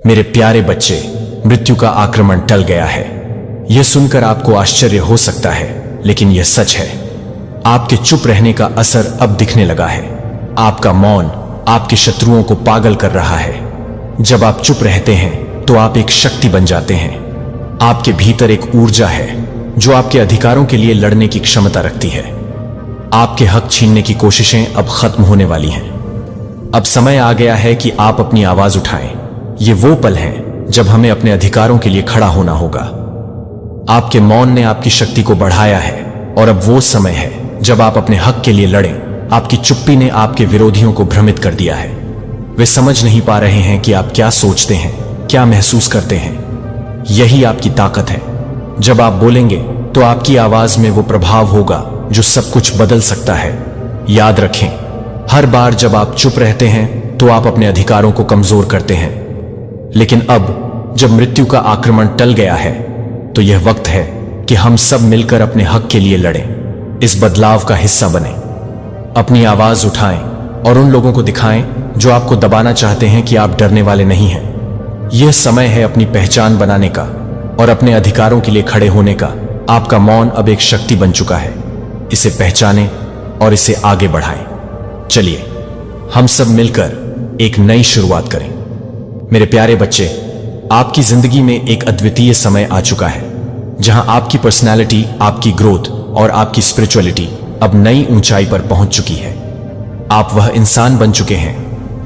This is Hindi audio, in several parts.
मेरे प्यारे बच्चे, मृत्यु का आक्रमण टल गया है। यह सुनकर आपको आश्चर्य हो सकता है, लेकिन यह सच है। आपके चुप रहने का असर अब दिखने लगा है। आपका मौन आपके शत्रुओं को पागल कर रहा है। जब आप चुप रहते हैं तो आप एक शक्ति बन जाते हैं। आपके भीतर एक ऊर्जा है जो आपके अधिकारों के लिए लड़ने की क्षमता रखती है। आपके हक छीनने की कोशिशें अब खत्म होने वाली हैं। अब समय आ गया है कि आप अपनी आवाज उठाएं। ये वो पल है जब हमें अपने अधिकारों के लिए खड़ा होना होगा। आपके मौन ने आपकी शक्ति को बढ़ाया है और अब वो समय है जब आप अपने हक के लिए लड़ें। आपकी चुप्पी ने आपके विरोधियों को भ्रमित कर दिया है। वे समझ नहीं पा रहे हैं कि आप क्या सोचते हैं, क्या महसूस करते हैं। यही आपकी ताकत है। जब आप बोलेंगे तो आपकी आवाज में वो प्रभाव होगा जो सब कुछ बदल सकता है। याद रखें, हर बार जब आप चुप रहते हैं तो आप अपने अधिकारों को कमजोर करते हैं। लेकिन अब जब मृत्यु का आक्रमण टल गया है तो यह वक्त है कि हम सब मिलकर अपने हक के लिए लड़ें। इस बदलाव का हिस्सा बने। अपनी आवाज उठाएं और उन लोगों को दिखाएं जो आपको दबाना चाहते हैं कि आप डरने वाले नहीं हैं। यह समय है अपनी पहचान बनाने का और अपने अधिकारों के लिए खड़े होने का। आपका मौन अब एक शक्ति बन चुका है। इसे पहचानें और इसे आगे बढ़ाएं। चलिए हम सब मिलकर एक नई शुरुआत करें। मेरे प्यारे बच्चे, आपकी जिंदगी में एक अद्वितीय समय आ चुका है जहां आपकी पर्सनालिटी, आपकी ग्रोथ और आपकी स्पिरिचुअलिटी अब नई ऊंचाई पर पहुंच चुकी है। आप वह इंसान बन चुके हैं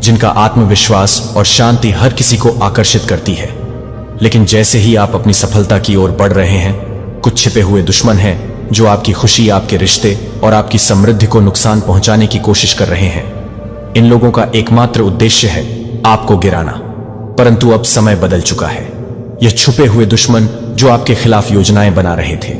जिनका आत्मविश्वास और शांति हर किसी को आकर्षित करती है। लेकिन जैसे ही आप अपनी सफलता की ओर बढ़ रहे हैं, कुछ छिपे हुए दुश्मन हैं जो आपकी खुशी, आपके रिश्ते और आपकी समृद्धि को नुकसान पहुंचाने की कोशिश कर रहे हैं। इन लोगों का एकमात्र उद्देश्य है आपको गिराना। परंतु अब समय बदल चुका है। यह छुपे हुए दुश्मन जो आपके खिलाफ योजनाएं बना रहे थे,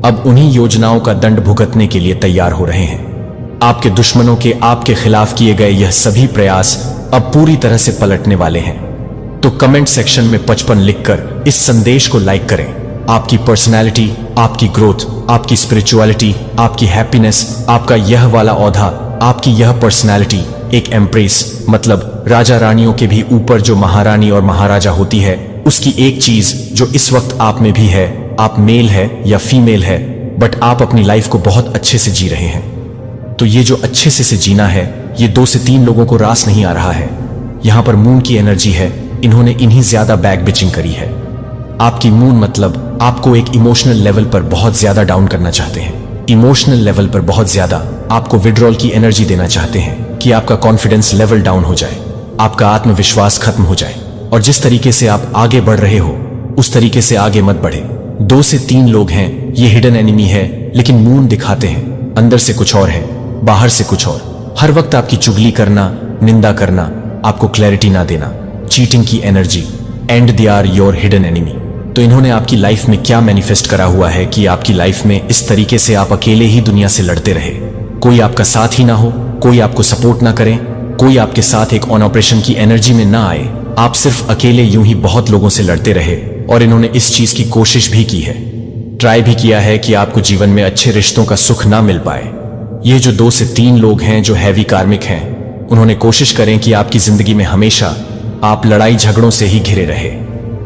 अब उन्हीं योजनाओं का दंड भुगतने के लिए तैयार हो रहे हैं। आपके दुश्मनों के आपके खिलाफ किए गए यह सभी प्रयास अब पूरी तरह से पलटने वाले हैं। तो कमेंट सेक्शन में 55 लिखकर इस संदेश को लाइक करें। आपकी पर्सनैलिटी, आपकी ग्रोथ, आपकी स्पिरिचुअलिटी, आपकी हैप्पीनेस, आपका यह वाला औधा, आपकी यह पर्सनैलिटी एक एम्प्रेस, मतलब राजा रानियों के भी ऊपर जो महारानी और महाराजा होती है, उसकी एक चीज जो इस वक्त आप में भी है। आप मेल है या फीमेल है, बट आप अपनी लाइफ को बहुत अच्छे से जी रहे हैं। तो ये जो अच्छे से जीना है, ये 2 से 3 लोगों को रास नहीं आ रहा है। यहां पर मून की एनर्जी है। इन्होंने इन्हीं ज्यादा बैक बिचिंग करी है। आपकी मून मतलब आपको एक इमोशनल लेवल पर बहुत ज्यादा डाउन करना चाहते हैं। इमोशनल लेवल पर बहुत ज्यादा आपको विड्रॉल की एनर्जी देना चाहते हैं कि आपका कॉन्फिडेंस लेवल डाउन हो जाए, आपका आत्मविश्वास खत्म हो जाए और जिस तरीके से आप आगे बढ़ रहे हो उस तरीके से आगे मत बढ़े। 2 से 3 लोग हैं, ये हिडन एनिमी है, लेकिन मून दिखाते हैं अंदर से कुछ और है, बाहर से कुछ और। हर वक्त आपकी चुगली करना, निंदा करना, आपको क्लैरिटी ना देना, चीटिंग की energy, and they are your hidden enemy. तो इन्होंने आपकी लाइफ में क्या मैनिफेस्ट करा हुआ है कि आपकी लाइफ में इस तरीके से आप अकेले ही दुनिया से लड़ते रहे। कोई आपका साथ ही ना हो, कोई आपको सपोर्ट ना करे, कोई आपके साथ एक ऑन ऑपरेशन की एनर्जी में ना आए। आप सिर्फ अकेले यूं ही बहुत लोगों से लड़ते रहे और इन्होंने इस चीज की कोशिश भी की है, ट्राई भी किया है कि आपको जीवन में अच्छे रिश्तों का सुख ना मिल पाए। ये जो 2 से 3 लोग हैं जो हैवी कार्मिक हैं, उन्होंने कोशिश करें कि आपकी जिंदगी में हमेशा आप लड़ाई झगड़ों से ही घिरे रहे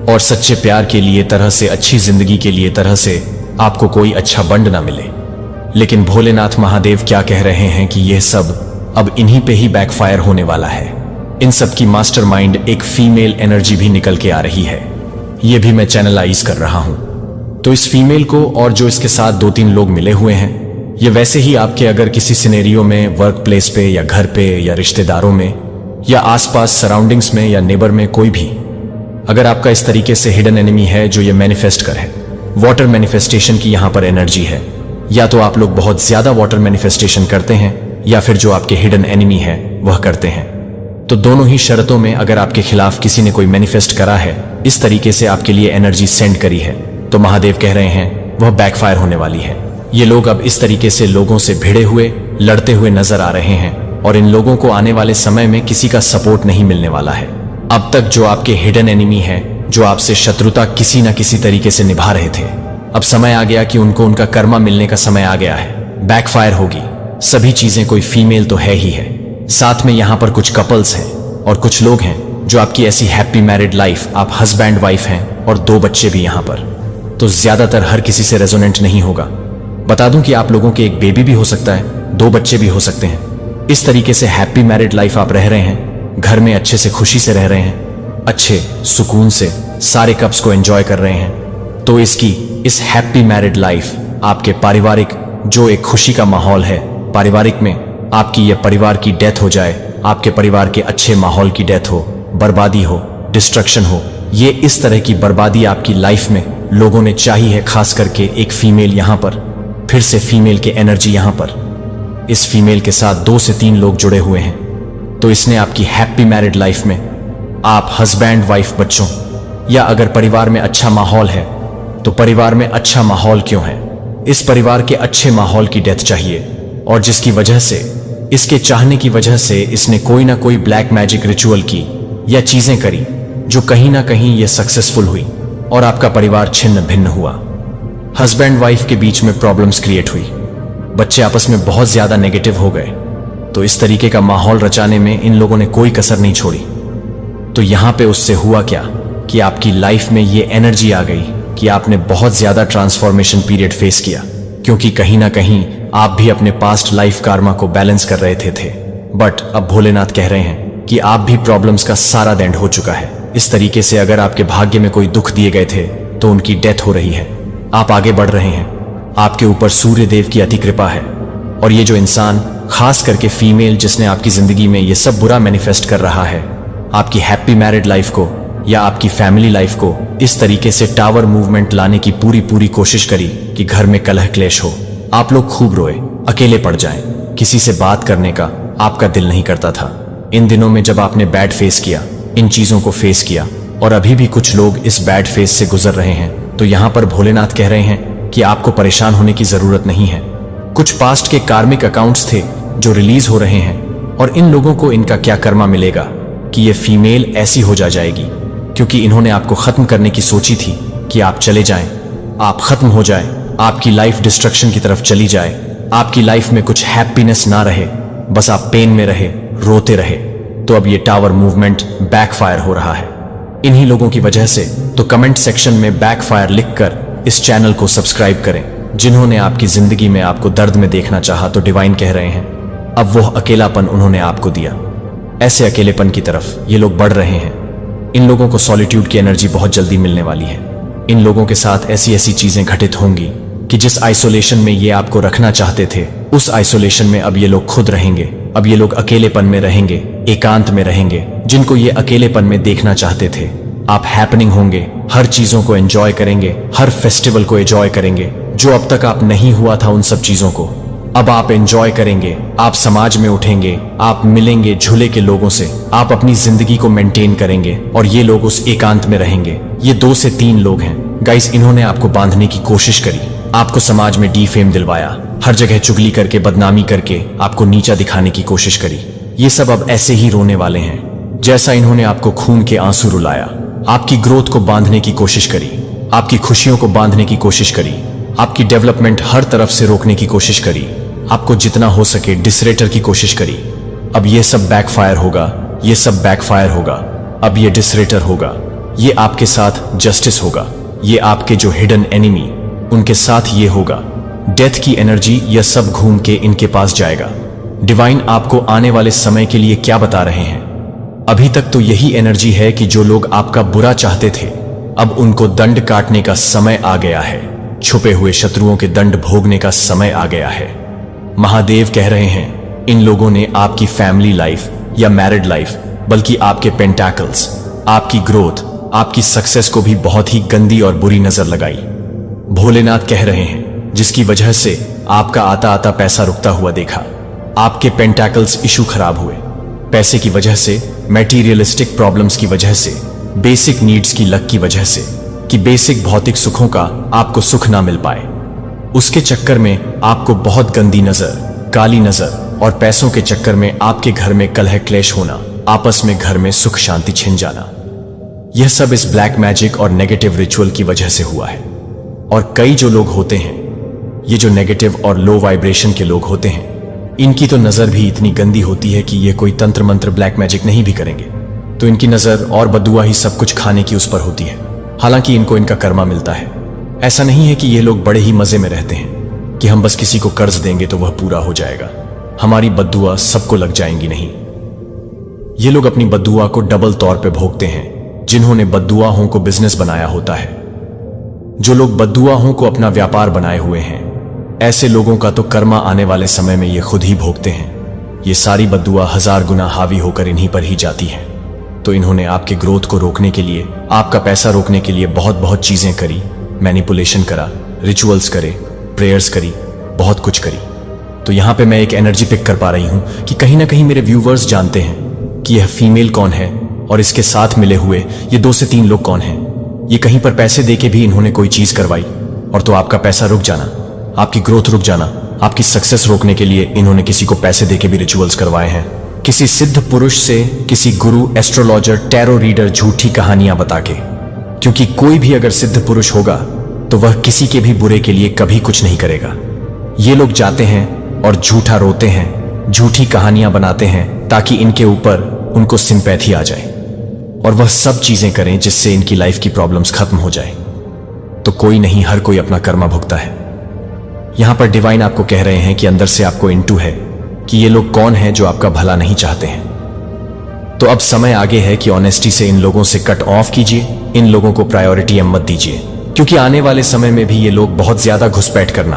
और सच्चे प्यार के लिए तरह से, अच्छी जिंदगी के लिए तरह से आपको कोई अच्छा बंड ना मिले। लेकिन भोलेनाथ महादेव क्या कह रहे हैं कि यह सब अब इन्हीं पे ही बैकफायर होने वाला है। इन सब की मास्टरमाइंड एक फीमेल एनर्जी भी निकल के आ रही है। यह भी मैं चैनलाइज कर रहा हूं। तो इस फीमेल को और जो इसके साथ 2-3 लोग मिले हुए हैं, ये वैसे ही आपके अगर किसी सिनेरियो में, वर्क प्लेस पे या घर पे या रिश्तेदारों में या आसपास सराउंडिंग्स में या नेबर में कोई भी अगर आपका इस तरीके से हिडन एनिमी है जो ये मैनिफेस्ट कर है, वाटर मैनिफेस्टेशन की यहां पर एनर्जी है। या तो आप लोग बहुत ज्यादा वाटर मैनिफेस्टेशन करते हैं या फिर जो आपके हिडन एनिमी है वह करते हैं। तो दोनों ही शर्तों में अगर आपके खिलाफ किसी ने कोई मैनिफेस्ट करा है, इस तरीके से आपके लिए एनर्जी सेंड करी है, तो महादेव कह रहे हैं वह बैकफायर होने वाली है। ये लोग अब इस तरीके से लोगों से भिड़े हुए, लड़ते हुए नजर आ रहे हैं और इन लोगों को आने वाले समय में किसी का सपोर्ट नहीं मिलने वाला है। अब तक जो आपके हिडन एनिमी है, जो आपसे शत्रुता किसी न किसी तरीके से निभा रहे थे, अब समय आ गया कि उनको उनका कर्मा मिलने का समय आ गया है। बैकफायर होगी सभी चीजें। कोई फीमेल तो है ही है, साथ में यहाँ पर कुछ कपल्स हैं और कुछ लोग हैं जो आपकी ऐसी हैप्पी मैरिड लाइफ, आप हस्बैंड वाइफ हैं और 2 बच्चे भी यहां पर, तो ज्यादातर हर किसी से रेजोनेंट नहीं होगा। बता दूं कि आप लोगों के एक बेबी भी हो सकता है, 2 बच्चे भी हो सकते हैं। इस तरीके से हैप्पी मैरिड लाइफ आप रह रहे हैं, घर में अच्छे से खुशी से रह रहे हैं, अच्छे सुकून से सारे कप्स को एंजॉय कर रहे हैं। तो इस हैप्पी मैरिड लाइफ आपके पारिवारिक जो एक खुशी का माहौल है, पारिवारिक में आपकी ये परिवार की डेथ हो जाए, आपके परिवार के अच्छे माहौल की डेथ हो, बर्बादी हो, डिस्ट्रक्शन हो, ये इस तरह की बर्बादी आपकी लाइफ में लोगों ने चाही है। खास करके एक फीमेल यहां पर, फिर से फीमेल के एनर्जी यहां पर, इस फीमेल के साथ 2 से 3 लोग जुड़े हुए हैं। तो इसने आपकी हैप्पी मैरिड लाइफ में आप हस्बैंड वाइफ बच्चों, या अगर परिवार में अच्छा माहौल है तो परिवार में अच्छा माहौल क्यों है, इस परिवार के अच्छे माहौल की डेथ चाहिए, और जिसकी वजह से, इसके चाहने की वजह से इसने कोई ना कोई ब्लैक मैजिक रिचुअल की या चीजें करी जो कहीं ना कहीं ये सक्सेसफुल हुई और आपका परिवार छिन्न भिन्न हुआ। हस्बैंड वाइफ के बीच में प्रॉब्लम्स क्रिएट हुई, बच्चे आपस में बहुत ज्यादा नेगेटिव हो गए। तो इस तरीके का माहौल रचाने में इन लोगों ने कोई कसर नहीं छोड़ी। तो यहां पे उससे हुआ क्या कि आपकी लाइफ में ये एनर्जी आ गई कि आपने बहुत ज्यादा ट्रांसफॉर्मेशन पीरियड फेस किया, क्योंकि कहीं ना कहीं आप भी अपने पास्ट लाइफ कार्मा को बैलेंस कर रहे थे। बट अब भोलेनाथ कह रहे हैं कि आप भी प्रॉब्लम्स का सारा एंड हो चुका है। इस तरीके से अगर आपके भाग्य में कोई दुख दिए गए थे तो उनकी डेथ हो रही है, आप आगे बढ़ रहे हैं, आपके ऊपर सूर्य देव की अति कृपा है। और ये जो इंसान, खास करके फीमेल, जिसने आपकी जिंदगी में ये सब बुरा मैनिफेस्ट कर रहा है, आपकी हैप्पी मैरिड लाइफ को या आपकी फैमिली लाइफ को इस तरीके से टावर मूवमेंट लाने की पूरी कोशिश करी कि घर में कलह क्लेश हो, आप लोग खूब रोए, अकेले पड़ जाएं, किसी से बात करने का आपका दिल नहीं करता था। इन दिनों में जब आपने बैड फेस किया, इन चीजों को फेस किया, और अभी भी कुछ लोग इस बैड फेस से गुजर रहे हैं, तो यहां पर भोलेनाथ कह रहे हैं कि आपको परेशान होने की जरूरत नहीं है। कुछ पास्ट के कार्मिक अकाउंट्स थे जो रिलीज हो रहे हैं, और इन लोगों को इनका क्या कर्मा मिलेगा कि ये फीमेल ऐसी हो जाएगी, क्योंकि इन्होंने आपको खत्म करने की सोची थी कि आप चले जाएं, आप खत्म हो जाएं, आपकी लाइफ डिस्ट्रक्शन की तरफ चली जाए, आपकी लाइफ में कुछ हैप्पीनेस ना रहे, बस आप पेन में रहे, रोते रहे। तो अब ये टावर मूवमेंट बैकफायर हो रहा है इन्हीं लोगों की वजह से। तो कमेंट सेक्शन में बैकफायर लिखकर इस चैनल को सब्सक्राइब करें। जिन्होंने आपकी जिंदगी में आपको दर्द में देखना चाहा, तो डिवाइन कह रहे हैं अब वो अकेलापन उन्होंने आपको दिया। ऐसे अकेलेपन की तरफ ये लोग बढ़ रहे हैं। इन लोगों को सॉलिट्यूड की एनर्जी बहुत जल्दी मिलने वाली है। इन लोगों के साथ ऐसी चीजें घटित होंगी कि जिस आइसोलेशन में ये आपको रखना चाहते थे, उस आइसोलेशन में अब ये लोग खुद रहेंगे। अब ये लोग अकेलेपन में रहेंगे, एकांत में रहेंगे। जिनको ये अकेलेपन में देखना चाहते थे, आप हैपनिंग होंगे, हर चीजों को एंजॉय करेंगे, हर फेस्टिवल को एंजॉय करेंगे। जो अब तक आप नहीं हुआ था उन सब चीजों को अब आप एंजॉय करेंगे। आप समाज में उठेंगे, आप मिलेंगे झूले के लोगों से, आप अपनी जिंदगी को मेंटेन करेंगे, और ये लोग उस एकांत में रहेंगे। ये 2 से 3 लोग हैं गाइस, इन्होंने आपको बांधने की कोशिश करी, आपको समाज में डीफेम दिलवाया, हर जगह चुगली करके, बदनामी करके आपको नीचा दिखाने की कोशिश करी। ये सब अब ऐसे ही रोने वाले हैं जैसा इन्होंने आपको खून के आंसू रुलाया। आपकी ग्रोथ को बांधने की कोशिश करी, आपकी खुशियों को बांधने की कोशिश करी, आपकी डेवलपमेंट हर तरफ से रोकने की कोशिश करी, आपको जितना हो सके डिसरेटर की कोशिश करी। अब ये सब बैकफायर होगा, ये सब बैकफायर होगा। अब ये डिसरेटर होगा, ये आपके साथ जस्टिस होगा, ये आपके जो हिडन एनिमी उनके साथ ये होगा। डेथ की एनर्जी यह सब घूम के इनके पास जाएगा। डिवाइन आपको आने वाले समय के लिए क्या बता रहे हैं? अभी तक तो यही एनर्जी है कि जो लोग आपका बुरा चाहते थे, अब उनको दंड काटने का समय आ गया है। छुपे हुए शत्रुओं के दंड भोगने का समय आ गया है। महादेव कह रहे हैं इन लोगों ने आपकी फैमिली लाइफ या मैरिड लाइफ, बल्कि आपके पेंटाकल्स, आपकी ग्रोथ, आपकी सक्सेस को भी बहुत ही गंदी और बुरी नजर लगाई। भोलेनाथ कह रहे हैं जिसकी वजह से आपका आता आता पैसा रुकता हुआ देखा, आपके पेंटाकल्स इशू खराब हुए, पैसे की वजह से, मैटीरियलिस्टिक प्रॉब्लम्स की वजह से, बेसिक नीड्स की लक की वजह से, कि बेसिक भौतिक सुखों का आपको सुख ना मिल पाए। उसके चक्कर में आपको बहुत गंदी नजर, काली नजर, और पैसों के चक्कर में आपके घर में कलह क्लेश होना, आपस में घर में सुख शांति छिन जाना, यह सब इस ब्लैक मैजिक और नेगेटिव रिचुअल की वजह से हुआ है। और कई जो लोग होते हैं, ये जो नेगेटिव और लो वाइब्रेशन के लोग होते हैं, इनकी तो नजर भी इतनी गंदी होती है कि ये कोई तंत्र मंत्र ब्लैक मैजिक नहीं भी करेंगे। तो इनकी नजर और बद्दुआ ही सब कुछ खाने की उस पर होती है। हालांकि इनको इनका कर्मा मिलता है। ऐसा नहीं है कि ये लोग बड़े ही मजे में रहते हैं कि हम बस किसी को कर्ज देंगे तो वह पूरा हो जाएगा, हमारी बद्दुआ सबको लग जाएंगी। नहीं, ये लोग अपनी बद्दुआ को डबल तौर पे भोगते हैं। जिन्होंने बद्दुआहों को बिजनेस बनाया होता है, जो लोग बद्दुआहों को अपना व्यापार बनाए हुए हैं, ऐसे लोगों का तो कर्मा आने वाले समय में ये खुद ही भोगते हैं। ये सारी बद्दुआ 1000 गुना हावी होकर इन्हीं पर ही जाती है। तो इन्होंने आपके ग्रोथ को रोकने के लिए, आपका पैसा रोकने के लिए बहुत बहुत चीजें करी, मैनिपुलेशन करा, रिचुअल्स करे, प्रेयर्स करी, बहुत कुछ करी। तो यहां पे मैं एक एनर्जी पिक कर पा रही हूं कि कहीं ना कहीं मेरे व्यूवर्स जानते हैं कि यह फीमेल कौन है और इसके साथ मिले हुए ये 2 से 3 लोग कौन हैं। ये कहीं पर पैसे देके भी इन्होंने कोई चीज करवाई और तो आपका पैसा रुक जाना, आपकी ग्रोथ रुक जाना, आपकी सक्सेस रोकने के लिए इन्होंने किसी को पैसे देके भी रिचुअल्स करवाए हैं। किसी सिद्ध पुरुष से, किसी गुरु, एस्ट्रोलॉजर, टैरो रीडर, झूठी कहानियां बता के। क्योंकि कोई भी अगर सिद्ध पुरुष होगा तो वह किसी के भी बुरे के लिए कभी कुछ नहीं करेगा। ये लोग जाते हैं और झूठा रोते हैं, झूठी कहानियां बनाते हैं ताकि इनके ऊपर उनको सिंपैथी आ जाए और वह सब चीजें करें जिससे इनकी लाइफ की प्रॉब्लम्स खत्म हो जाए। तो कोई नहीं, हर कोई अपना कर्मा भुगता है। यहां पर डिवाइन आपको कह रहे हैं कि अंदर से आपको इंटू है कि ये लोग कौन हैं जो आपका भला नहीं चाहते हैं। तो अब समय आगे है कि ऑनेस्टी से इन लोगों से कट ऑफ कीजिए, इन लोगों को प्रायोरिटी मत दीजिए, क्योंकि आने वाले समय में भी ये लोग बहुत ज्यादा घुसपैठ करना,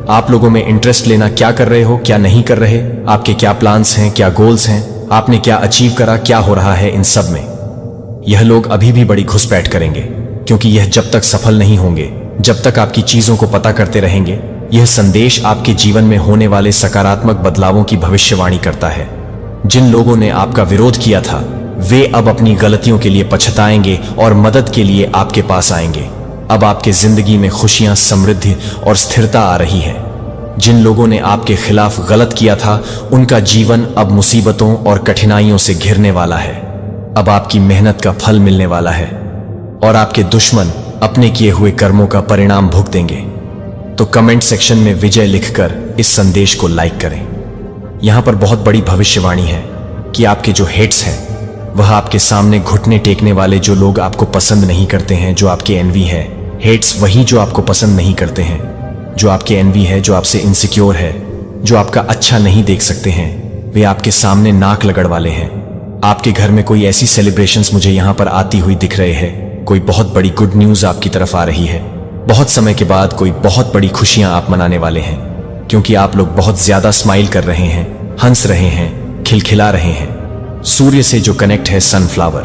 आप लोगों में इंटरेस्ट लेना, क्या कर रहे हो, क्या नहीं कर रहे, आपके क्या प्लान्स हैं, क्या गोल्स हैं, आपने क्या अचीव करा, क्या हो रहा है, इन सब में यह लोग अभी भी बड़ी घुसपैठ करेंगे। क्योंकि यह जब तक सफल नहीं होंगे, जब तक आपकी चीजों को पता करते रहेंगे, यह संदेश आपके जीवन में होने वाले सकारात्मक बदलावों की भविष्यवाणी करता है। जिन लोगों ने आपका विरोध किया था वे अब अपनी गलतियों के लिए पछताएंगे और मदद के लिए आपके पास आएंगे। अब आपके जिंदगी में खुशियां, समृद्धि और स्थिरता आ रही है। जिन लोगों ने आपके खिलाफ गलत किया था उनका जीवन अब मुसीबतों और कठिनाइयों से घिरने वाला है। अब आपकी मेहनत का फल मिलने वाला है और आपके दुश्मन अपने किए हुए कर्मों का परिणाम भुगतेंगे। तो कमेंट सेक्शन में विजय लिखकर इस संदेश को लाइक करें। यहां पर बहुत बड़ी भविष्यवाणी है कि आपके जो हेट्स हैं, वह आपके सामने घुटने टेकने वाले जो लोग आपको पसंद नहीं करते हैं, जो आपके एनवी है, हेट्स वही जो आपको पसंद नहीं करते हैं, जो आपके एनवी है, जो आपसे इनसिक्योर है, जो आपका अच्छा नहीं देख सकते हैं, वे आपके सामने नाक लगड़ वाले हैं। आपके घर में कोई ऐसी सेलिब्रेशंस मुझे यहां पर आती हुई दिख रहे हैं, कोई बहुत बड़ी गुड न्यूज आपकी तरफ आ रही है। बहुत समय के बाद कोई बहुत बड़ी खुशियां आप मनाने वाले हैं, क्योंकि आप लोग बहुत ज्यादा स्माइल कर रहे हैं, हंस रहे हैं, खिलखिला रहे हैं। सूर्य से जो कनेक्ट है सनफ्लावर,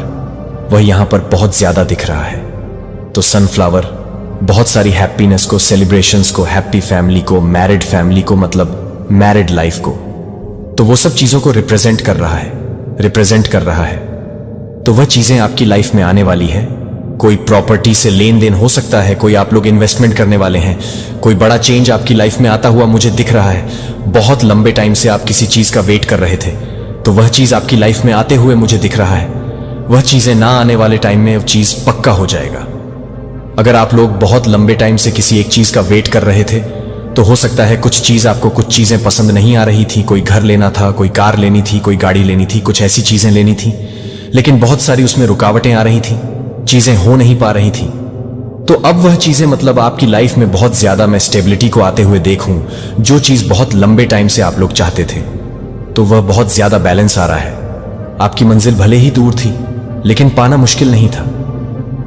वह यहां पर बहुत ज्यादा दिख रहा है। तो सनफ्लावर बहुत सारी हैप्पीनेस को, सेलिब्रेशंस को, हैप्पी फैमिली को, मैरिड फैमिली को, मतलब मैरिड लाइफ को, तो वो सब चीजों को रिप्रेजेंट कर रहा है। तो वह चीजें आपकी लाइफ में आने वाली है। कोई प्रॉपर्टी से लेन देन हो सकता है, कोई आप लोग इन्वेस्टमेंट करने वाले हैं, कोई बड़ा चेंज आपकी लाइफ में आता हुआ मुझे दिख रहा है। बहुत लंबे टाइम से आप किसी चीज का वेट कर रहे थे, तो वह चीज आपकी लाइफ में आते हुए मुझे दिख रहा है। वह चीजें ना आने वाले टाइम में वह चीज पक्का हो जाएगा। अगर आप लोग बहुत लंबे टाइम से किसी एक चीज का वेट कर रहे थे, तो हो सकता है कुछ चीज आपको, कुछ चीजें पसंद नहीं आ रही थी। कोई घर लेना था, कोई कार लेनी थी, कोई गाड़ी लेनी थी, कुछ ऐसी चीजें लेनी थी, लेकिन बहुत सारी उसमें रुकावटें आ रही थी, चीजें हो नहीं पा रही थी। तो अब वह चीजें, मतलब आपकी लाइफ में बहुत ज्यादा मैं स्टेबिलिटी को आते हुए देखूं, जो चीज बहुत लंबे टाइम से आप लोग चाहते थे, तो वह बहुत ज्यादा बैलेंस आ रहा है। आपकी मंजिल भले ही दूर थी, लेकिन पाना मुश्किल नहीं था।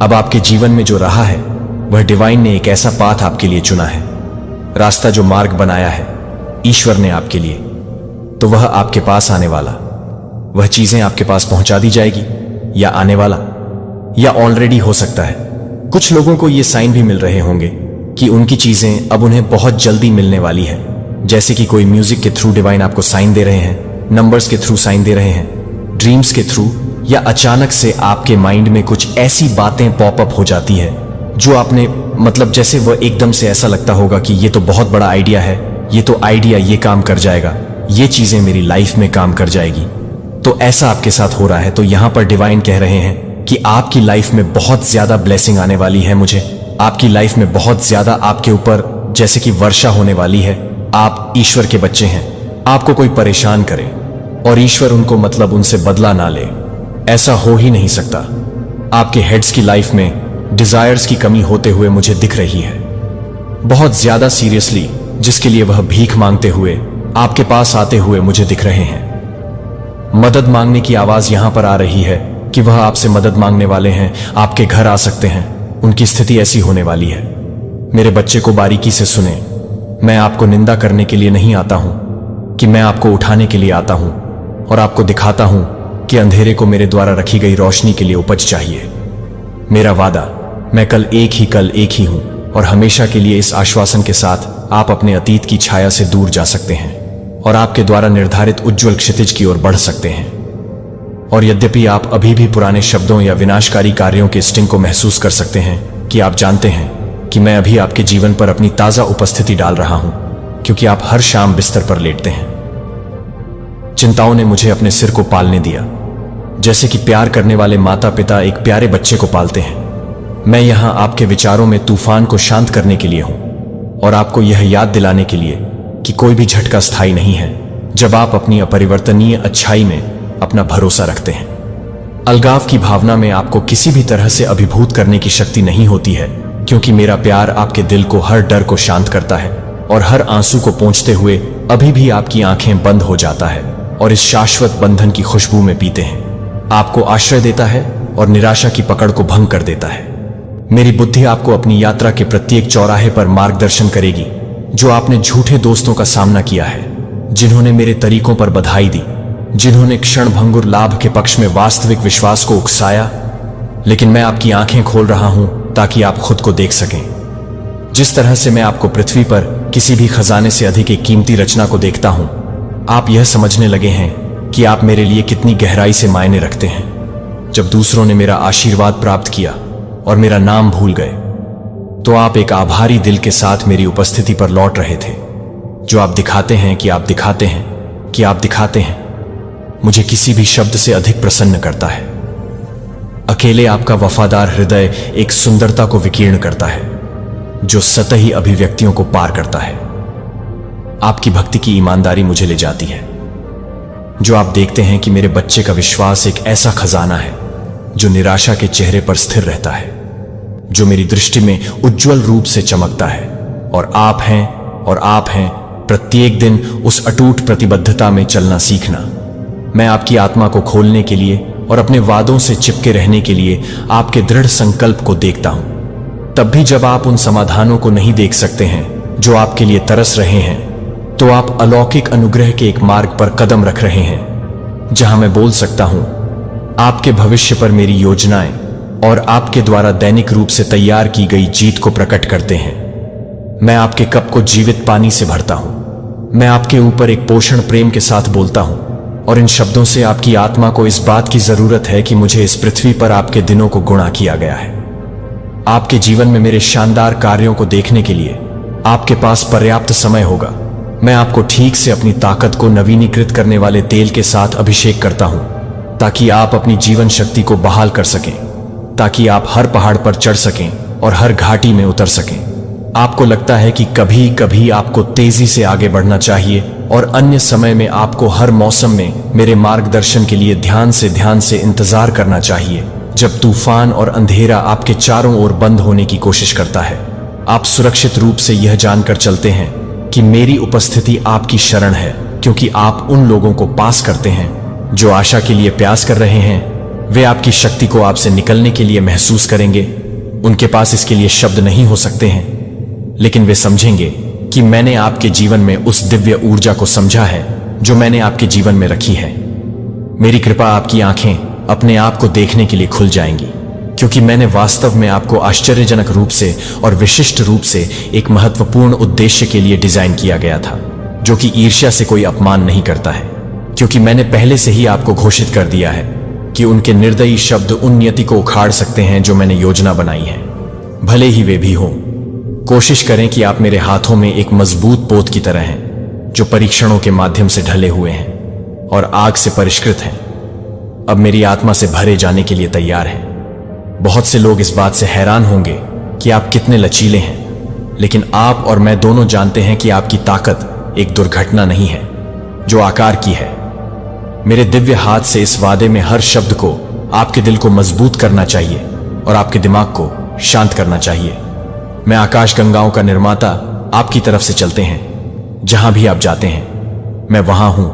अब आपके जीवन में जो रहा है, वह डिवाइन ने एक ऐसा पाथ आपके लिए चुना है, रास्ता जो मार्ग बनाया है ईश्वर ने आपके लिए। तो वह आपके पास आने वाला, वह चीजें आपके पास पहुंचा दी जाएगी, या आने वाला, या ऑलरेडी हो सकता है। कुछ लोगों को ये साइन भी मिल रहे होंगे कि उनकी चीजें अब उन्हें बहुत जल्दी मिलने वाली है। जैसे कि कोई म्यूजिक के थ्रू डिवाइन आपको साइन दे रहे हैं, नंबर्स के थ्रू साइन दे रहे हैं, ड्रीम्स के थ्रू, या अचानक से आपके माइंड में कुछ ऐसी बातें पॉपअप हो जाती है जो आपने, मतलब जैसे वह एकदम से ऐसा लगता होगा कि ये तो बहुत बड़ा आइडिया है, ये तो आइडिया ये काम कर जाएगा, ये चीजें मेरी लाइफ में काम कर जाएगी। तो ऐसा आपके साथ हो रहा है। तो यहां पर डिवाइन कह रहे हैं कि आपकी लाइफ में बहुत ज्यादा ब्लेसिंग आने वाली है। मुझे आपकी लाइफ में बहुत ज्यादा आपके ऊपर जैसे कि वर्षा होने वाली है। आप ईश्वर के बच्चे हैं। आपको कोई परेशान करे और ईश्वर उनको, मतलब उनसे बदला ना ले, ऐसा हो ही नहीं सकता। आपके हेड्स की लाइफ में डिजायर्स की कमी होते हुए मुझे दिख रही है, बहुत ज्यादा सीरियसली, जिसके लिए वह भीख मांगते हुए आपके पास आते हुए मुझे दिख रहे हैं। मदद मांगने की आवाज यहां पर आ रही है कि वह आपसे मदद मांगने वाले हैं, आपके घर आ सकते हैं, उनकी स्थिति ऐसी होने वाली है। मेरे बच्चे को बारीकी से सुने, मैं आपको निंदा करने के लिए नहीं आता हूं कि मैं आपको उठाने के लिए आता हूं और आपको दिखाता हूं कि अंधेरे को मेरे द्वारा रखी गई रोशनी के लिए उपज चाहिए। मेरा वादा, मैं कल एक ही हूं और हमेशा के लिए इस आश्वासन के साथ आप अपने अतीत की छाया से दूर जा सकते हैं और आपके द्वारा निर्धारित उज्जवल क्षितिज की ओर बढ़ सकते हैं। और यद्यपि आप अभी भी पुराने शब्दों या विनाशकारी कार्यों के स्टिंग को महसूस कर सकते हैं, कि आप जानते हैं कि मैं अभी आपके जीवन पर अपनी ताजा उपस्थिति डाल रहा हूं, क्योंकि आप हर शाम बिस्तर पर लेटते हैं। चिंताओं ने मुझे अपने सिर को पालने दिया, जैसे कि प्यार करने वाले माता पिता एक प्यारे बच्चे को पालते हैं। मैं यहां आपके विचारों में तूफान को शांत करने के लिए हूं और आपको यह याद दिलाने के लिए कि कोई भी झटका स्थायी नहीं है जब आप अपनी अपरिवर्तनीय अच्छाई में अपना भरोसा रखते हैं। अलगाव की भावना में आपको किसी भी तरह से अभिभूत करने की शक्ति नहीं होती है, क्योंकि मेरा प्यार आपके दिल को, हर डर को शांत करता है और हर आंसू को पोंछते हुए अभी भी आपकी आंखें बंद हो जाता है और इस शाश्वत बंधन की खुशबू में पीते हैं। आपको आश्रय देता है और निराशा की पकड़ को भंग कर देता है। मेरी बुद्धि आपको अपनी यात्रा के प्रत्येक चौराहे पर मार्गदर्शन करेगी। जो आपने झूठे दोस्तों का सामना किया है, जिन्होंने मेरे तरीकों पर बधाई दी, जिन्होंने क्षणभंगुर लाभ के पक्ष में वास्तविक विश्वास को उकसाया, लेकिन मैं आपकी आंखें खोल रहा हूं ताकि आप खुद को देख सकें। जिस तरह से मैं आपको पृथ्वी पर किसी भी खजाने से अधिक एक कीमती रचना को देखता हूं, आप यह समझने लगे हैं कि आप मेरे लिए कितनी गहराई से मायने रखते हैं। जब दूसरों ने मेरा आशीर्वाद प्राप्त किया और मेरा नाम भूल गए, तो आप एक आभारी दिल के साथ मेरी उपस्थिति पर लौट रहे थे। जो आप दिखाते हैं कि आप दिखाते हैं कि आप दिखाते हैं, मुझे किसी भी शब्द से अधिक प्रसन्न करता है। अकेले आपका वफादार हृदय एक सुंदरता को विकीर्ण करता है जो सतही अभिव्यक्तियों को पार करता है। आपकी भक्ति की ईमानदारी मुझे ले जाती है। जो आप देखते हैं कि मेरे बच्चे का विश्वास एक ऐसा खजाना है जो निराशा के चेहरे पर स्थिर रहता है, जो मेरी दृष्टि में उज्जवल रूप से चमकता है। और आप हैं प्रत्येक दिन उस अटूट प्रतिबद्धता में चलना सीखना। मैं आपकी आत्मा को खोलने के लिए और अपने वादों से चिपके रहने के लिए आपके दृढ़ संकल्प को देखता हूं। तब भी जब आप उन समाधानों को नहीं देख सकते हैं जो आपके लिए तरस रहे हैं, तो आप अलौकिक अनुग्रह के एक मार्ग पर कदम रख रहे हैं, जहां मैं बोल सकता हूं, आपके भविष्य पर मेरी योजनाएं और आपके द्वारा दैनिक रूप से तैयार की गई जीत को प्रकट करते हैं। मैं आपके कप को जीवित पानी से भरता हूं। मैं आपके ऊपर एक पोषण प्रेम के साथ बोलता हूं और इन शब्दों से आपकी आत्मा को इस बात की जरूरत है कि मुझे इस पृथ्वी पर आपके दिनों को गुणा किया गया है। आपके जीवन में मेरे शानदार कार्यों को देखने के लिए आपके पास पर्याप्त समय होगा। मैं आपको ठीक से अपनी ताकत को नवीनीकृत करने वाले तेल के साथ अभिषेक करता हूं, ताकि आप अपनी जीवन शक्ति को बहाल कर सकें, ताकि आप हर पहाड़ पर चढ़ सकें और हर घाटी में उतर सकें। आपको लगता है कि कभी कभी आपको तेजी से आगे बढ़ना चाहिए और अन्य समय में आपको हर मौसम में मेरे मार्गदर्शन के लिए ध्यान से इंतजार करना चाहिए। जब तूफान और अंधेरा आपके चारों ओर बंद होने की कोशिश करता है, आप सुरक्षित रूप से यह जानकर चलते हैं कि मेरी उपस्थिति आपकी शरण है, क्योंकि आप उन लोगों को पास करते हैं जो आशा के लिए प्यास कर रहे हैं। वे आपकी शक्ति को आपसे निकलने के लिए महसूस करेंगे। उनके पास इसके लिए शब्द नहीं हो सकते हैं, लेकिन वे समझेंगे कि मैंने आपके जीवन में उस दिव्य ऊर्जा को समझा है जो मैंने आपके जीवन में रखी है। मेरी कृपा, आपकी आंखें अपने आप को देखने के लिए खुल जाएंगी, क्योंकि मैंने वास्तव में आपको आश्चर्यजनक रूप से और विशिष्ट रूप से एक महत्वपूर्ण उद्देश्य के लिए डिजाइन किया गया था, जो कि ईर्ष्या से कोई अपमान नहीं करता है। क्योंकि मैंने पहले से ही आपको घोषित कर दिया है कि उनके निर्दयी शब्द उन नियति को उखाड़ सकते हैं जो मैंने योजना बनाई है, भले ही वे भी हों। कोशिश करें कि आप मेरे हाथों में एक मजबूत पोत की तरह हैं, जो परीक्षणों के माध्यम से ढले हुए हैं और आग से परिष्कृत हैं। अब मेरी आत्मा से भरे जाने के लिए तैयार हैं। बहुत से लोग इस बात से हैरान होंगे कि आप कितने लचीले हैं, लेकिन आप और मैं दोनों जानते हैं कि आपकी ताकत एक दुर्घटना नहीं है जो आकार की है। मेरे दिव्य हाथ से इस वादे में हर शब्द को आपके दिल को मजबूत करना चाहिए और आपके दिमाग को शांत करना चाहिए। मैं आकाश गंगाओं का निर्माता आपकी तरफ से चलते हैं। जहां भी आप जाते हैं मैं वहां हूं,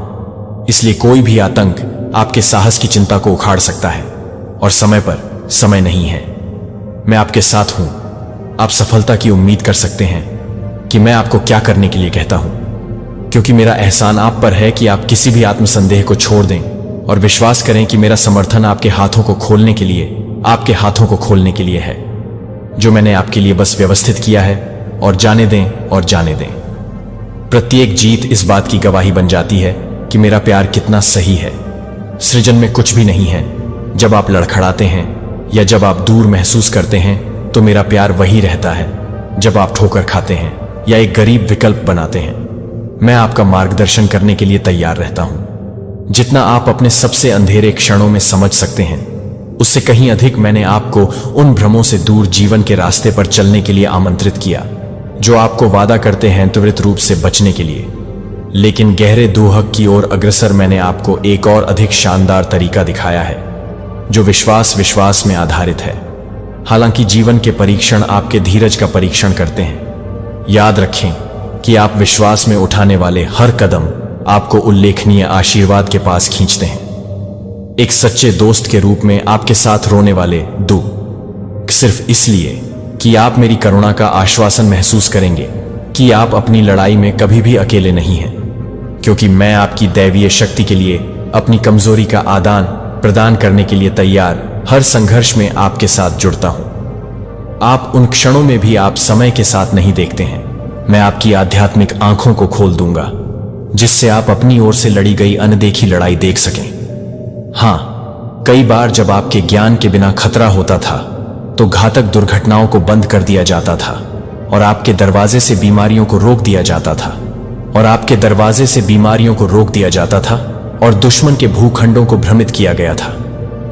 इसलिए कोई भी आतंक आपके साहस की चिंता को उखाड़ सकता है और समय पर समय नहीं है। मैं आपके साथ हूं। आप सफलता की उम्मीद कर सकते हैं कि मैं आपको क्या करने के लिए कहता हूं, क्योंकि मेरा एहसान आप पर है कि आप किसी भी आत्मसंदेह को छोड़ दें और विश्वास करें कि मेरा समर्थन आपके हाथों को खोलने के लिए, आपके हाथों को खोलने के लिए है, जो मैंने आपके लिए बस व्यवस्थित किया है। और जाने दें और जाने दें। प्रत्येक जीत इस बात की गवाही बन जाती है कि मेरा प्यार कितना सही है। सृजन में कुछ भी नहीं है। जब आप लड़खड़ाते हैं या जब आप दूर महसूस करते हैं तो मेरा प्यार वही रहता है। जब आप ठोकर खाते हैं या एक गरीब विकल्प बनाते हैं, मैं आपका मार्गदर्शन करने के लिए तैयार रहता हूं। जितना आप अपने सबसे अंधेरे क्षणों में समझ सकते हैं, उससे कहीं अधिक मैंने आपको उन भ्रमों से दूर जीवन के रास्ते पर चलने के लिए आमंत्रित किया जो आपको वादा करते हैं त्वरित रूप से बचने के लिए, लेकिन गहरे दुहक की ओर अग्रसर मैंने आपको एक और अधिक शानदार तरीका दिखाया है जो विश्वास में आधारित है। हालांकि जीवन के परीक्षण आपके धीरज का परीक्षण करते हैं, याद रखें कि आप विश्वास में उठाने वाले हर कदम आपको उल्लेखनीय आशीर्वाद के पास खींचते हैं। एक सच्चे दोस्त के रूप में आपके साथ रोने वाले दुख सिर्फ इसलिए कि आप मेरी करुणा का आश्वासन महसूस करेंगे कि आप अपनी लड़ाई में कभी भी अकेले नहीं हैं, क्योंकि मैं आपकी दैवीय शक्ति के लिए अपनी कमजोरी का आदान प्रदान करने के लिए तैयार हर संघर्ष में आपके साथ जुड़ता हूं। आप उन क्षणों में भी आप समय के साथ नहीं देखते हैं, मैं आपकी आध्यात्मिक आंखों को खोल दूंगा जिससे आप अपनी ओर से लड़ी गई अनदेखी लड़ाई देख सकें। हां, कई बार जब आपके ज्ञान के बिना खतरा होता था तो घातक दुर्घटनाओं को बंद कर दिया जाता था और आपके दरवाजे से बीमारियों को रोक दिया जाता था और दुश्मन के भूखंडों को भ्रमित किया गया था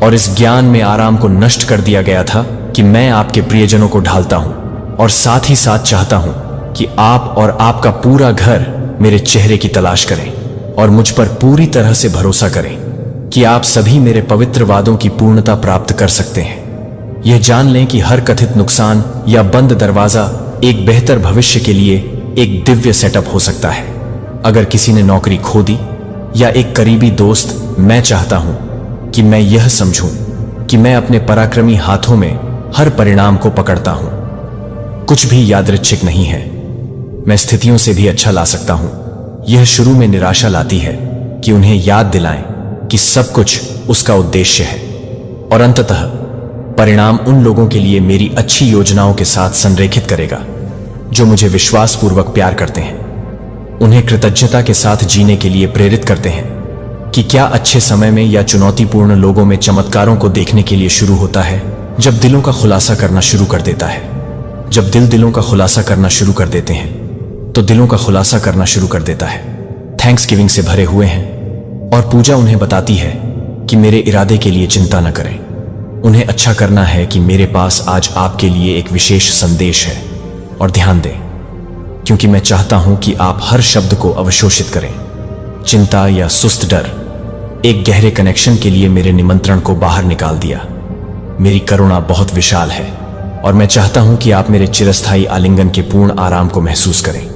और इस ज्ञान में आराम को नष्ट कर दिया गया था कि मैं आपके प्रियजनों को ढालता हूं और साथ ही साथ चाहता हूं कि आप और आपका पूरा घर मेरे चेहरे की तलाश करें और मुझ पर पूरी तरह से भरोसा करें कि आप सभी मेरे पवित्र वादों की पूर्णता प्राप्त कर सकते हैं। यह जान लें कि हर कथित नुकसान या बंद दरवाजा एक बेहतर भविष्य के लिए एक दिव्य सेटअप हो सकता है। अगर किसी ने नौकरी खो दी या एक करीबी दोस्त, मैं चाहता हूं कि मैं यह समझूं कि मैं अपने पराक्रमी हाथों में हर परिणाम को पकड़ता हूं। कुछ भी यादृच्छिक नहीं है। मैं स्थितियों से भी अच्छा ला सकता हूं। यह शुरू में निराशा लाती है कि उन्हें याद दिलाएं कि सब कुछ उसका उद्देश्य है और अंततः परिणाम उन लोगों के लिए मेरी अच्छी योजनाओं के साथ संरेखित करेगा जो मुझे विश्वासपूर्वक प्यार करते हैं। उन्हें कृतज्ञता के साथ जीने के लिए प्रेरित करते हैं कि क्या अच्छे समय में या चुनौतीपूर्ण लोगों में चमत्कारों को देखने के लिए शुरू होता है जब दिलों का खुलासा करना शुरू कर देता है। जब दिलों का खुलासा करना शुरू कर देते हैं तो दिलों का खुलासा करना शुरू कर देता है। थैंक्स गिविंग से भरे हुए हैं और पूजा उन्हें बताती है कि मेरे इरादे के लिए चिंता न करें। उन्हें अच्छा करना है कि मेरे पास आज आपके लिए एक विशेष संदेश है और ध्यान दें, क्योंकि मैं चाहता हूं कि आप हर शब्द को अवशोषित करें। चिंता या सुस्त डर एक गहरे कनेक्शन के लिए मेरे निमंत्रण को बाहर निकाल दिया। मेरी करुणा बहुत विशाल है और मैं चाहता हूं कि आप मेरे चिरस्थायी आलिंगन के पूर्ण आराम को महसूस करें।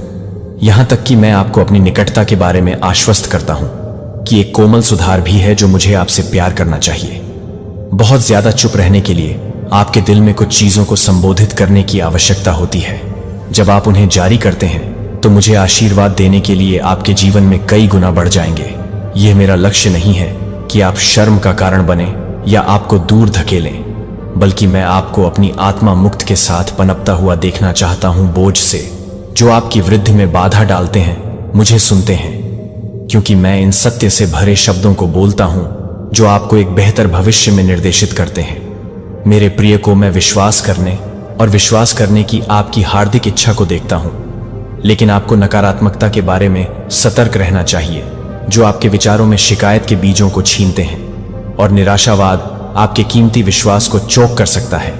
यहां तक कि मैं आपको अपनी निकटता के बारे में आश्वस्त करता हूं कि एक कोमल सुधार भी है जो मुझे आपसे प्यार करना चाहिए। बहुत ज्यादा चुप रहने के लिए आपके दिल में कुछ चीजों को संबोधित करने की आवश्यकता होती है। जब आप उन्हें जारी करते हैं तो मुझे आशीर्वाद देने के लिए आपके जीवन में कई गुना बढ़ जाएंगे। यह मेरा लक्ष्य नहीं है कि आप शर्म का कारण बने या आपको दूर धकेलें, बल्कि मैं आपको अपनी आत्मा मुक्त के साथ पनपता हुआ देखना चाहता हूं। बोझ से जो आपकी वृद्धि में बाधा डालते हैं मुझे सुनते हैं, क्योंकि मैं इन सत्य से भरे शब्दों को बोलता हूं जो आपको एक बेहतर भविष्य में निर्देशित करते हैं। मेरे प्रिय को मैं विश्वास करने की आपकी हार्दिक इच्छा को देखता हूं, लेकिन आपको नकारात्मकता के बारे में सतर्क रहना चाहिए जो आपके विचारों में शिकायत के बीजों को छीनते हैं, और निराशावाद आपके कीमती विश्वास को चौक कर सकता है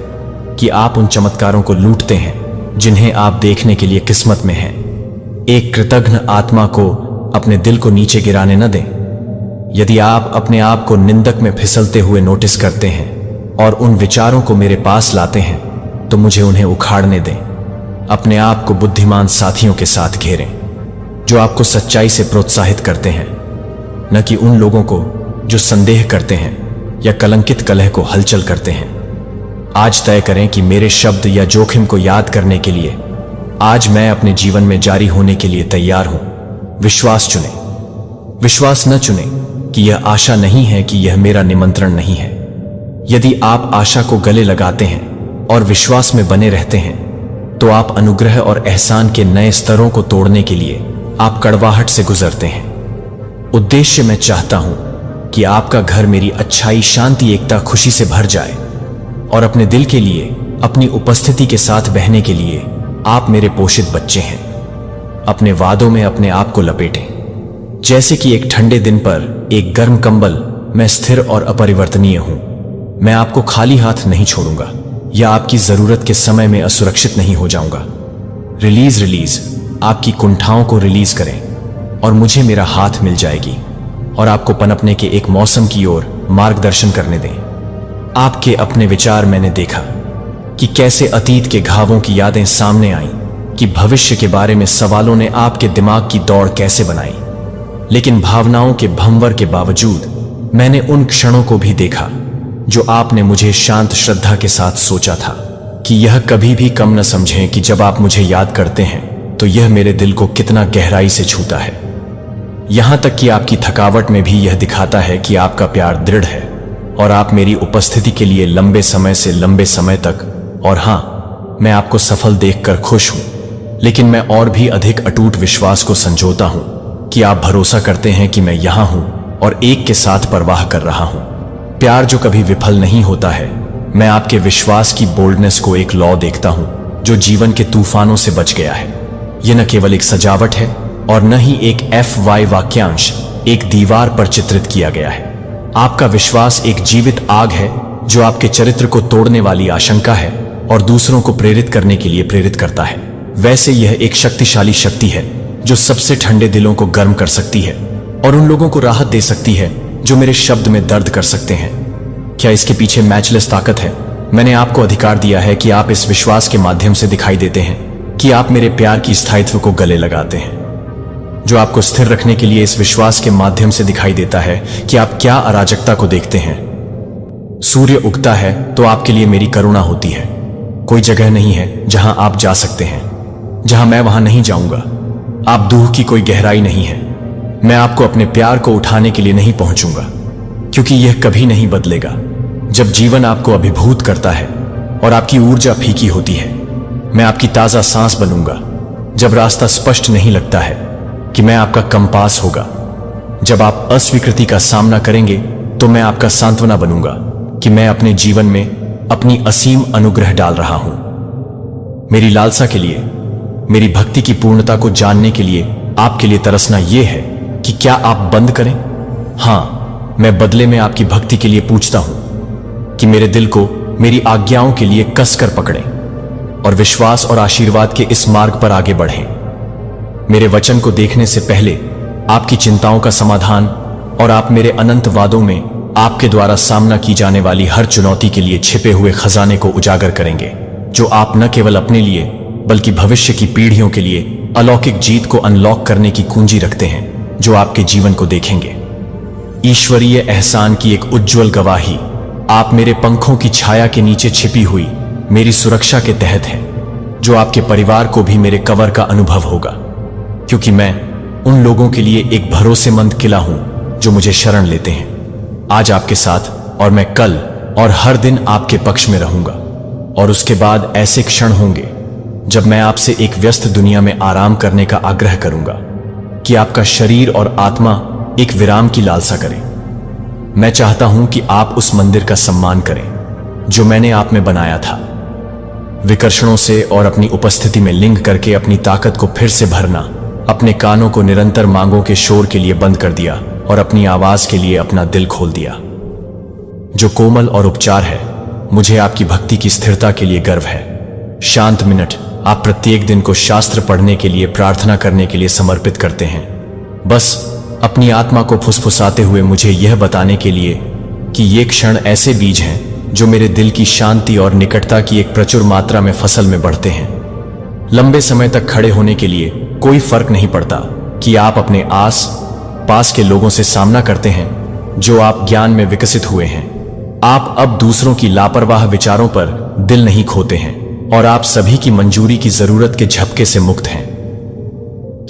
कि आप उन चमत्कारों को लूटते हैं जिन्हें आप देखने के लिए किस्मत में हैं। एक कृतज्ञ आत्मा को अपने दिल को नीचे गिराने न दें। यदि आप अपने आप को निंदक में फिसलते हुए नोटिस करते हैं और उन विचारों को मेरे पास लाते हैं तो मुझे उन्हें उखाड़ने दें। अपने आप को बुद्धिमान साथियों के साथ घेरें जो आपको सच्चाई से प्रोत्साहित करते हैं, न कि उन लोगों को जो संदेह करते हैं या कलंकित कलह को हलचल करते हैं। आज तय करें कि मेरे शब्द या जोखिम को याद करने के लिए आज मैं अपने जीवन में जारी होने के लिए तैयार हूं। विश्वास चुनें। विश्वास न चुनें कि यह आशा नहीं है कि यह मेरा निमंत्रण नहीं है। यदि आप आशा को गले लगाते हैं और विश्वास में बने रहते हैं तो आप अनुग्रह और एहसान के नए स्तरों को तोड़ने के लिए आप कड़वाहट से गुजरते हैं। उद्देश्य मैं चाहता हूं कि आपका घर मेरी अच्छाई, शांति, एकता, खुशी से भर जाए और अपने दिल के लिए, अपनी उपस्थिति के साथ बहने के लिए आप मेरे पोषित बच्चे हैं। अपने वादों में अपने आप को लपेटें। जैसे कि एक ठंडे दिन पर एक गर्म कंबल, मैं स्थिर और अपरिवर्तनीय हूं। मैं आपको खाली हाथ नहीं छोड़ूंगा या आपकी जरूरत के समय में असुरक्षित नहीं हो जाऊंगा। रिलीज आपकी कुंठाओं को रिलीज करें और मुझे मेरा हाथ मिल जाएगी और आपको पनपने के एक मौसम की ओर मार्गदर्शन करने दें। आपके अपने विचार, मैंने देखा कि कैसे अतीत के घावों की यादें सामने आईं, कि भविष्य के बारे में सवालों ने आपके दिमाग की दौड़ कैसे बनाई। लेकिन भावनाओं के भंवर के बावजूद मैंने उन क्षणों को भी देखा जो आपने मुझे शांत श्रद्धा के साथ सोचा था। कि यह कभी भी कम न समझें कि जब आप मुझे याद करते हैं तो यह मेरे दिल को कितना गहराई से छूता है। यहां तक कि आपकी थकावट में भी यह दिखाता है कि आपका प्यार दृढ़ है और आप मेरी उपस्थिति के लिए लंबे समय से लंबे समय तक, और हां, मैं आपको सफल देखकर खुश हूं, लेकिन मैं और भी अधिक अटूट विश्वास को संजोता हूं कि आप भरोसा करते हैं कि मैं यहां हूं और एक के साथ परवाह कर रहा हूं। प्यार जो कभी विफल नहीं होता है। मैं आपके विश्वास की बोल्डनेस को एक लौ देखता हूं जो जीवन के तूफानों से बच गया है। यह न केवल एक सजावट है और न ही एक FY वाक्यांश एक दीवार पर चित्रित किया गया है। आपका विश्वास एक जीवित आग है जो आपके चरित्र को तोड़ने वाली आशंका है और दूसरों को प्रेरित करने के लिए प्रेरित करता है। वैसे यह एक शक्तिशाली शक्ति है जो सबसे ठंडे दिलों को गर्म कर सकती है और उन लोगों को राहत दे सकती है जो मेरे शब्द में दर्द कर सकते हैं। क्या इसके पीछे मैचलेस ताकत है? मैंने आपको अधिकार दिया है कि आप इस विश्वास के माध्यम से दिखाई देते हैं कि आप मेरे प्यार की स्थायित्व को गले लगाते हैं, जो आपको स्थिर रखने के लिए इस विश्वास के माध्यम से दिखाई देता है कि आप क्या अराजकता को देखते हैं। सूर्य उगता है तो आपके लिए मेरी करुणा होती है। कोई जगह नहीं है जहां आप जा सकते हैं जहां मैं वहां नहीं जाऊंगा। आप दूह की कोई गहराई नहीं है। मैं आपको अपने प्यार को उठाने के लिए नहीं पहुंचूंगा क्योंकि यह कभी नहीं बदलेगा। जब जीवन आपको अभिभूत करता है और आपकी ऊर्जा फीकी होती है, मैं आपकी ताजा सांस बनूंगा। जब रास्ता स्पष्ट नहीं लगता है कि मैं आपका कंपास होगा। जब आप अस्वीकृति का सामना करेंगे तो मैं आपका सांत्वना बनूंगा कि मैं अपने जीवन में अपनी असीम अनुग्रह डाल रहा हूं। मेरी लालसा के लिए, मेरी भक्ति की पूर्णता को जानने के लिए आपके लिए तरसना यह है कि क्या आप बंद करें। हां, मैं बदले में आपकी भक्ति के लिए पूछता हूं कि मेरे दिल को मेरी आज्ञाओं के लिए कसकर पकड़ें और विश्वास और आशीर्वाद के इस मार्ग पर आगे बढ़ें। मेरे वचन को देखने से पहले आपकी चिंताओं का समाधान और आप मेरे अनंत वादों में आपके द्वारा सामना की जाने वाली हर चुनौती के लिए छिपे हुए खजाने को उजागर करेंगे, जो आप न केवल अपने लिए बल्कि भविष्य की पीढ़ियों के लिए अलौकिक जीत को अनलॉक करने की कुंजी रखते हैं, जो आपके जीवन को देखेंगे। ईश्वरीय एहसान की एक उज्जवल गवाही आप मेरे पंखों की छाया के नीचे छिपी हुई मेरी सुरक्षा के तहत है, जो आपके परिवार को भी मेरे कवर का अनुभव होगा, क्योंकि मैं उन लोगों के लिए एक भरोसेमंद किला हूं जो मुझे शरण लेते हैं। आज आपके साथ और मैं कल और हर दिन आपके पक्ष में रहूंगा। और उसके बाद ऐसे क्षण होंगे जब मैं आपसे एक व्यस्त दुनिया में आराम करने का आग्रह करूंगा कि आपका शरीर और आत्मा एक विराम की लालसा करें। मैं चाहता हूं कि आप उस मंदिर का सम्मान करें जो मैंने आप में बनाया था। विकर्षणों से और अपनी उपस्थिति में लिंग करके अपनी ताकत को फिर से भरना, अपने कानों को निरंतर मांगों के शोर के लिए बंद कर दिया और अपनी आवाज के लिए अपना दिल खोल दिया। जो कोमल और उपचार है, मुझे आपकी भक्ति की स्थिरता के लिए गर्व है। शांत मिनट आप प्रत्येक दिन को शास्त्र पढ़ने के लिए, प्रार्थना करने के लिए समर्पित करते हैं। बस अपनी आत्मा को फुसफुसाते हुए मुझे यह बताने के लिए कि ये क्षण ऐसे बीज हैं जो मेरे दिल की शांति और निकटता की एक प्रचुर मात्रा में फसल में बढ़ते हैं। लंबे समय तक खड़े होने के लिए कोई फर्क नहीं पड़ता कि आप अपने आस पास के लोगों से सामना करते हैं जो आप ज्ञान में विकसित हुए हैं। आप अब दूसरों की लापरवाह विचारों पर दिल नहीं खोते हैं और आप सभी की मंजूरी की जरूरत के झपके से मुक्त हैं।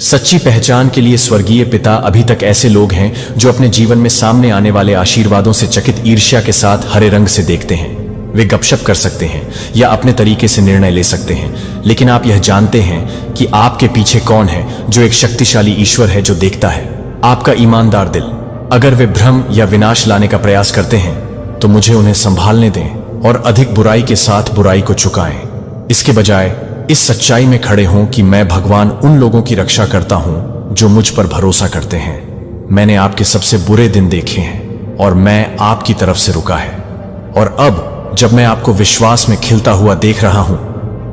सच्ची पहचान के लिए स्वर्गीय पिता अभी तक ऐसे लोग हैं जो अपने जीवन में सामने आने वाले आशीर्वादों से चकित ईर्ष्या के साथ हरे रंग से देखते हैं। वे गपशप कर सकते हैं या अपने तरीके से निर्णय ले सकते हैं, लेकिन आप यह जानते हैं कि आपके पीछे कौन है, जो एक शक्तिशाली ईश्वर है जो देखता है आपका ईमानदार दिल। अगर वे भ्रम या विनाश लाने का प्रयास करते हैं तो मुझे उन्हें संभालने दें और अधिक बुराई के साथ बुराई को चुकाएं। इसके बजाय इस सच्चाई में खड़े हों कि मैं भगवान उन लोगों की रक्षा करता हूं जो मुझ पर भरोसा करते हैं। मैंने आपके सबसे बुरे दिन देखे हैं और मैं आपकी तरफ से रुका है, और अब जब मैं आपको विश्वास में खिलता हुआ देख रहा हूं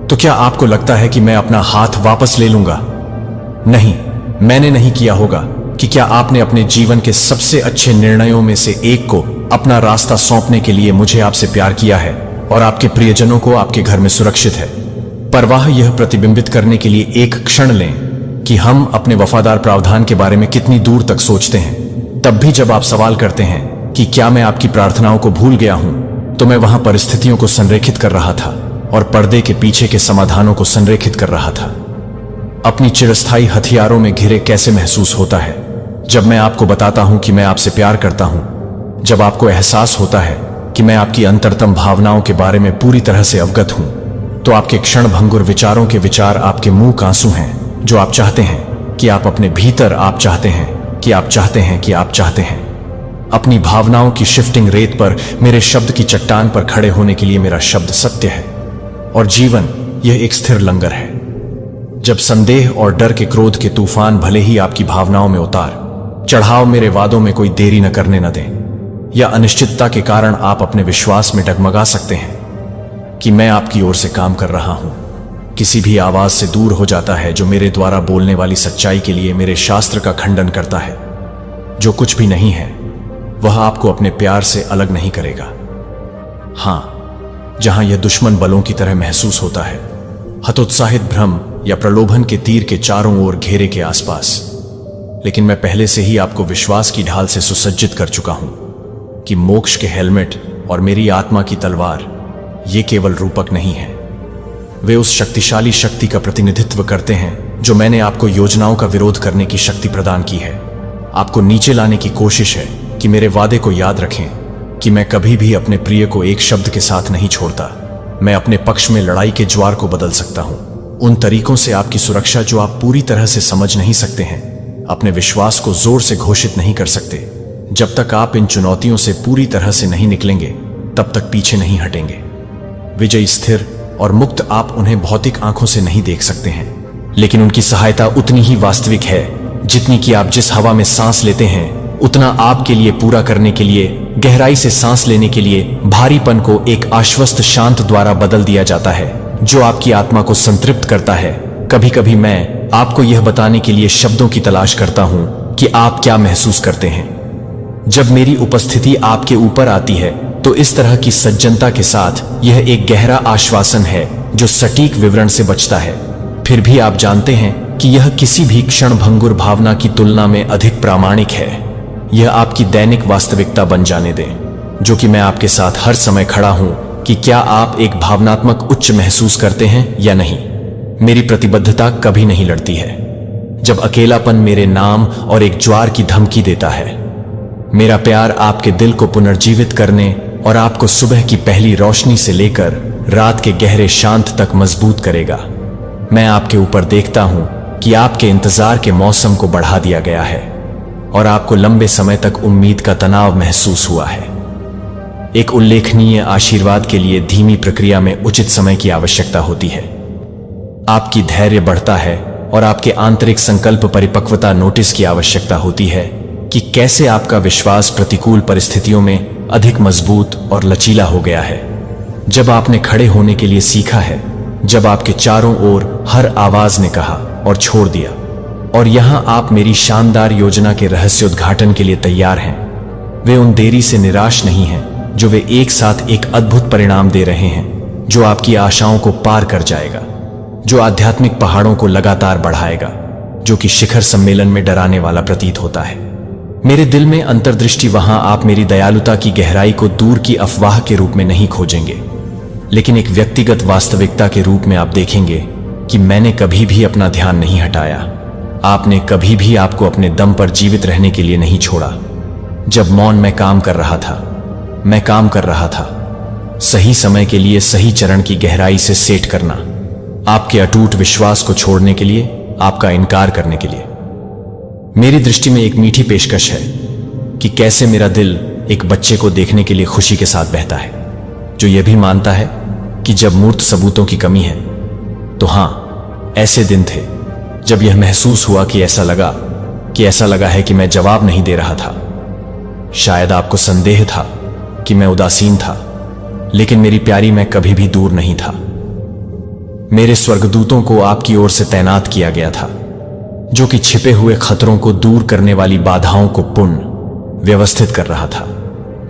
तो क्या आपको लगता है कि मैं अपना हाथ वापस ले लूंगा? नहीं, मैंने नहीं किया होगा कि क्या आपने अपने जीवन के सबसे अच्छे निर्णयों में से एक को अपना रास्ता सौंपने के लिए मुझे आपसे प्यार किया है और आपके प्रियजनों को आपके घर में सुरक्षित है। परवाह यह प्रतिबिंबित करने के लिए एक क्षण लें कि हम अपने वफादार प्रावधान के बारे में कितनी दूर तक सोचते हैं। तब भी जब आप सवाल करते हैं कि क्या मैं आपकी प्रार्थनाओं को भूल गया हूं, तो मैं वहां परिस्थितियों को संरेखित कर रहा था और पर्दे के पीछे के समाधानों को संरेखित कर रहा था। अपनी चिरस्थायी हथियारों में घिरे कैसे महसूस होता है जब मैं आपको बताता हूं कि मैं आपसे प्यार करता हूं, जब आपको एहसास होता है कि मैं आपकी अंतरतम भावनाओं के बारे में पूरी तरह से अवगत हूं, तो आपके क्षण भंगुर विचारों के विचार आपके मुंह का आंसू हैं जो आप चाहते हैं कि आप अपने भीतर आप चाहते हैं कि आप चाहते हैं कि आप चाहते हैं। अपनी भावनाओं की शिफ्टिंग रेत पर मेरे शब्द की चट्टान पर खड़े होने के लिए मेरा शब्द सत्य है, और जीवन यह एक स्थिर लंगर है। जब संदेह और डर के क्रोध के तूफान भले ही आपकी भावनाओं में उतार चढ़ाव मेरे वादों में कोई देरी न करने न दें, या अनिश्चितता के कारण आप अपने विश्वास में डगमगा सकते हैं कि मैं आपकी ओर से काम कर रहा हूं। किसी भी आवाज से दूर हो जाता है जो मेरे द्वारा बोलने वाली सच्चाई के लिए मेरे शास्त्र का खंडन करता है। जो कुछ भी नहीं है वह आपको अपने प्यार से अलग नहीं करेगा। हां, जहां यह दुश्मन बलों की तरह महसूस होता है, हतोत्साहित भ्रम या प्रलोभन के तीर के चारों ओर घेरे के आसपास, लेकिन मैं पहले से ही आपको विश्वास की ढाल से सुसज्जित कर चुका हूं कि मोक्ष के हेलमेट और मेरी आत्मा की तलवार ये केवल रूपक नहीं है, वे उस शक्तिशाली शक्ति का प्रतिनिधित्व करते हैं जो मैंने आपको योजनाओं का विरोध करने की शक्ति प्रदान की है। आपको नीचे लाने की कोशिश है कि मेरे वादे को याद रखें कि मैं कभी भी अपने प्रिय को एक शब्द के साथ नहीं छोड़ता। मैं अपने पक्ष में लड़ाई के ज्वार को बदल सकता हूं, उन तरीकों से आपकी सुरक्षा जो आप पूरी तरह से समझ नहीं सकते हैं। अपने विश्वास को जोर से घोषित नहीं कर सकते। जब तक आप इन चुनौतियों से पूरी तरह से नहीं निकलेंगे तब तक पीछे नहीं हटेंगे। विजयी स्थिर और मुक्त आप उन्हें भौतिक आंखों से नहीं देख सकते हैं, लेकिन उनकी सहायता उतनी ही वास्तविक है जितनी कि आप जिस हवा में सांस लेते हैं उतना आपके लिए पूरा करने के लिए गहराई से सांस लेने के लिए भारीपन को एक आश्वस्त शांत द्वारा बदल दिया जाता है जो आपकी आत्मा को संतृप्त करता है। कभी कभी मैं आपको यह बताने के लिए शब्दों की तलाश करता हूं कि आप क्या महसूस करते हैं जब मेरी उपस्थिति आपके ऊपर आती है। तो इस तरह की सज्जनता के साथ यह एक गहरा आश्वासन है जो सटीक विवरण से बचता है। फिर भी आप जानते हैं कि यह किसी भी क्षण भंगुर भावना की तुलना में अधिक प्रामाणिक है। यह आपकी दैनिक वास्तविकता बन जाने दें, जो कि मैं आपके साथ हर समय खड़ा हूं कि क्या आप एक भावनात्मक उच्च महसूस करते हैं या नहीं। मेरी प्रतिबद्धता कभी नहीं लड़ती है जब अकेलापन मेरे नाम और एक ज्वार की धमकी देता है। मेरा प्यार आपके दिल को पुनर्जीवित करने और आपको सुबह की पहली रोशनी से लेकर रात के गहरे शांत तक मजबूत करेगा। मैं आपके ऊपर देखता हूं कि आपके इंतजार के मौसम को बढ़ा दिया गया है और आपको लंबे समय तक उम्मीद का तनाव महसूस हुआ है। एक उल्लेखनीय आशीर्वाद के लिए धीमी प्रक्रिया में उचित समय की आवश्यकता होती है। आपकी धैर्य बढ़ता है और आपके आंतरिक संकल्प परिपक्वता नोटिस की आवश्यकता होती है कि कैसे आपका विश्वास प्रतिकूल परिस्थितियों में अधिक मजबूत और लचीला हो गया है। जब आपने खड़े होने के लिए सीखा है, जब आपके चारों ओर हर आवाज ने कहा और छोड़ दिया, और यहां आप मेरी शानदार योजना के रहस्योद्घाटन के लिए तैयार हैं। वे उन देरी से निराश नहीं हैं जो वे एक साथ एक अद्भुत परिणाम दे रहे हैं, जो आपकी आशाओं को पार कर जाएगा, जो आध्यात्मिक पहाड़ों को लगातार बढ़ाएगा, जो कि शिखर सम्मेलन में डराने वाला प्रतीत होता है। मेरे दिल में अंतर्दृष्टि वहां आप मेरी दयालुता की गहराई को दूर की अफवाह के रूप में नहीं खोजेंगे, लेकिन एक व्यक्तिगत वास्तविकता के रूप में आप देखेंगे कि मैंने कभी भी अपना ध्यान नहीं हटाया। आपने कभी भी आपको अपने दम पर जीवित रहने के लिए नहीं छोड़ा। जब मौन में काम कर रहा था, मैं काम कर रहा था, सही समय के लिए सही चरण की गहराई से सेट करना, आपके अटूट विश्वास को छोड़ने के लिए, आपका इनकार करने के लिए। मेरी दृष्टि में एक मीठी पेशकश है कि कैसे मेरा दिल एक बच्चे को देखने के लिए खुशी के साथ बहता है, जो यह भी मानता है कि जब मूर्त सबूतों की कमी है तो हां, ऐसे दिन थे जब यह महसूस हुआ कि ऐसा लगा है कि मैं जवाब नहीं दे रहा था। शायद आपको संदेह था कि मैं उदासीन था, लेकिन मेरी प्यारी मैं कभी भी दूर नहीं था। मेरे स्वर्गदूतों को आपकी ओर से तैनात किया गया था, जो कि छिपे हुए खतरों को दूर करने वाली बाधाओं को पुनः व्यवस्थित कर रहा था।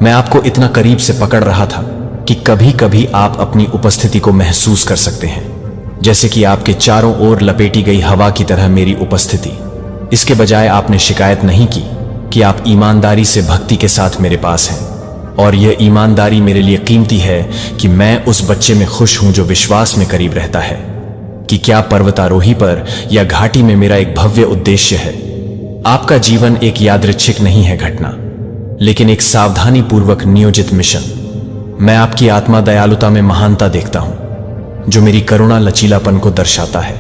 मैं आपको इतना करीब से पकड़ रहा था कि कभी कभी आप अपनी उपस्थिति को महसूस कर सकते हैं, जैसे कि आपके चारों ओर लपेटी गई हवा की तरह मेरी उपस्थिति। इसके बजाय आपने शिकायत नहीं की कि आप ईमानदारी से भक्ति के साथ मेरे पास हैं, और यह ईमानदारी मेरे लिए कीमती है कि मैं उस बच्चे में खुश हूं जो विश्वास में करीब रहता है कि क्या पर्वतारोही पर या घाटी में मेरा एक भव्य उद्देश्य है। आपका जीवन एक यादृच्छिक नहीं है घटना, लेकिन एक सावधानी पूर्वक नियोजित मिशन। मैं आपकी आत्मा दयालुता में महानता देखता हूं, जो मेरी करुणा लचीलापन को दर्शाता है,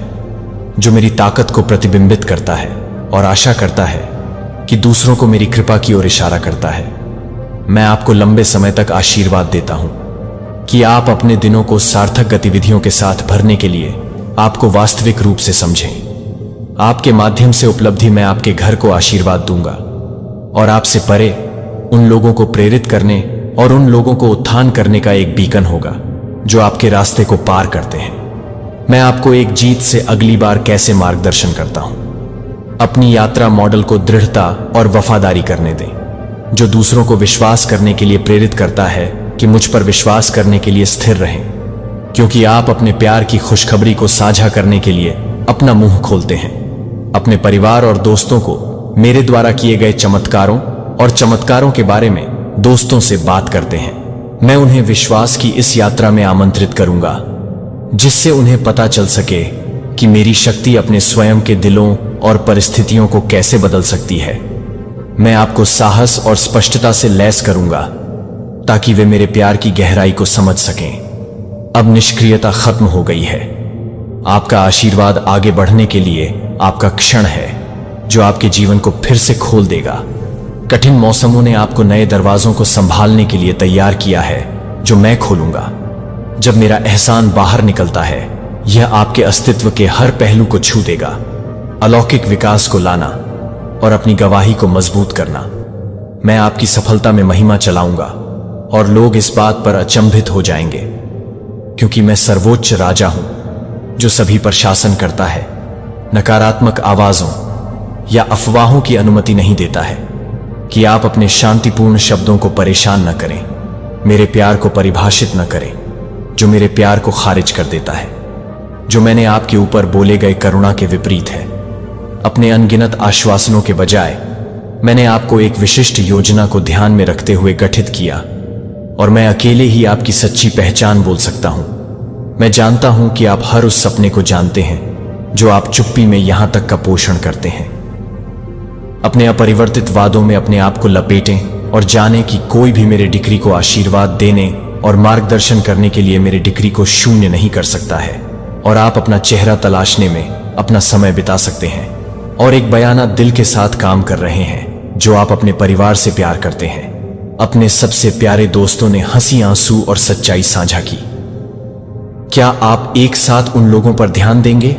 जो मेरी ताकत को प्रतिबिंबित करता है और आशा करता है कि दूसरों को मेरी कृपा की ओर इशारा करता है। मैं आपको लंबे समय तक आशीर्वाद देता हूं कि आप अपने दिनों को सार्थक गतिविधियों के साथ भरने के लिए आपको वास्तविक रूप से समझें। आपके माध्यम से उपलब्धि मैं आपके घर को आशीर्वाद दूंगा और आपसे परे उन लोगों को प्रेरित करने और उन लोगों को उत्थान करने का एक बीकन होगा जो आपके रास्ते को पार करते हैं। मैं आपको एक जीत से अगली बार कैसे मार्गदर्शन करता हूं। अपनी यात्रा मॉडल को दृढ़ता और वफादारी करने दें, जो दूसरों को विश्वास करने के लिए प्रेरित करता है कि मुझ पर विश्वास करने के लिए स्थिर रहें, क्योंकि आप अपने प्यार की खुशखबरी को साझा करने के लिए अपना मुंह खोलते हैं। अपने परिवार और दोस्तों को मेरे द्वारा किए गए चमत्कारों और चमत्कारों के बारे में दोस्तों से बात करते हैं। मैं उन्हें विश्वास की इस यात्रा में आमंत्रित करूंगा, जिससे उन्हें पता चल सके कि मेरी शक्ति अपने स्वयं के दिलों और परिस्थितियों को कैसे बदल सकती है। मैं आपको साहस और स्पष्टता से लैस करूंगा ताकि वे मेरे प्यार की गहराई को समझ सकें। अब निष्क्रियता खत्म हो गई है। आपका आशीर्वाद आगे बढ़ने के लिए आपका क्षण है, जो आपके जीवन को फिर से खोल देगा। कठिन मौसमों ने आपको नए दरवाजों को संभालने के लिए तैयार किया है, जो मैं खोलूंगा। जब मेरा एहसान बाहर निकलता है, यह आपके अस्तित्व के हर पहलू को छू देगा। अलौकिक विकास को लाना और अपनी गवाही को मजबूत करना। मैं आपकी सफलता में महिमा चलाऊंगा और लोग इस बात पर अचंभित हो जाएंगे, क्योंकि मैं सर्वोच्च राजा हूं जो सभी पर शासन करता है। नकारात्मक आवाजों या अफवाहों की अनुमति नहीं देता है कि आप अपने शांतिपूर्ण शब्दों को परेशान न करें, मेरे प्यार को परिभाषित न करें, जो मेरे प्यार को खारिज कर देता है, जो मैंने आपके ऊपर बोले गए करुणा के विपरीत है। अपने अनगिनत आश्वासनों के बजाय मैंने आपको एक विशिष्ट योजना को ध्यान में रखते हुए गठित किया, और मैं अकेले ही आपकी सच्ची पहचान बोल सकता हूं। मैं जानता हूं कि आप हर उस सपने को जानते हैं जो आप चुप्पी में यहां तक का पोषण करते हैं। अपने अपरिवर्तित वादों में अपने आप को लपेटें और जानें कि कोई भी मेरे डिक्री को आशीर्वाद देने और मार्गदर्शन करने के लिए मेरे डिक्री को शून्य नहीं कर सकता है, और आप अपना चेहरा तलाशने में अपना समय बिता सकते हैं और एक बयाना दिल के साथ काम कर रहे हैं जो आप अपने परिवार से प्यार करते हैं। अपने सबसे प्यारे दोस्तों ने हंसी, आंसू और सच्चाई साझा की। क्या आप एक साथ उन लोगों पर ध्यान देंगे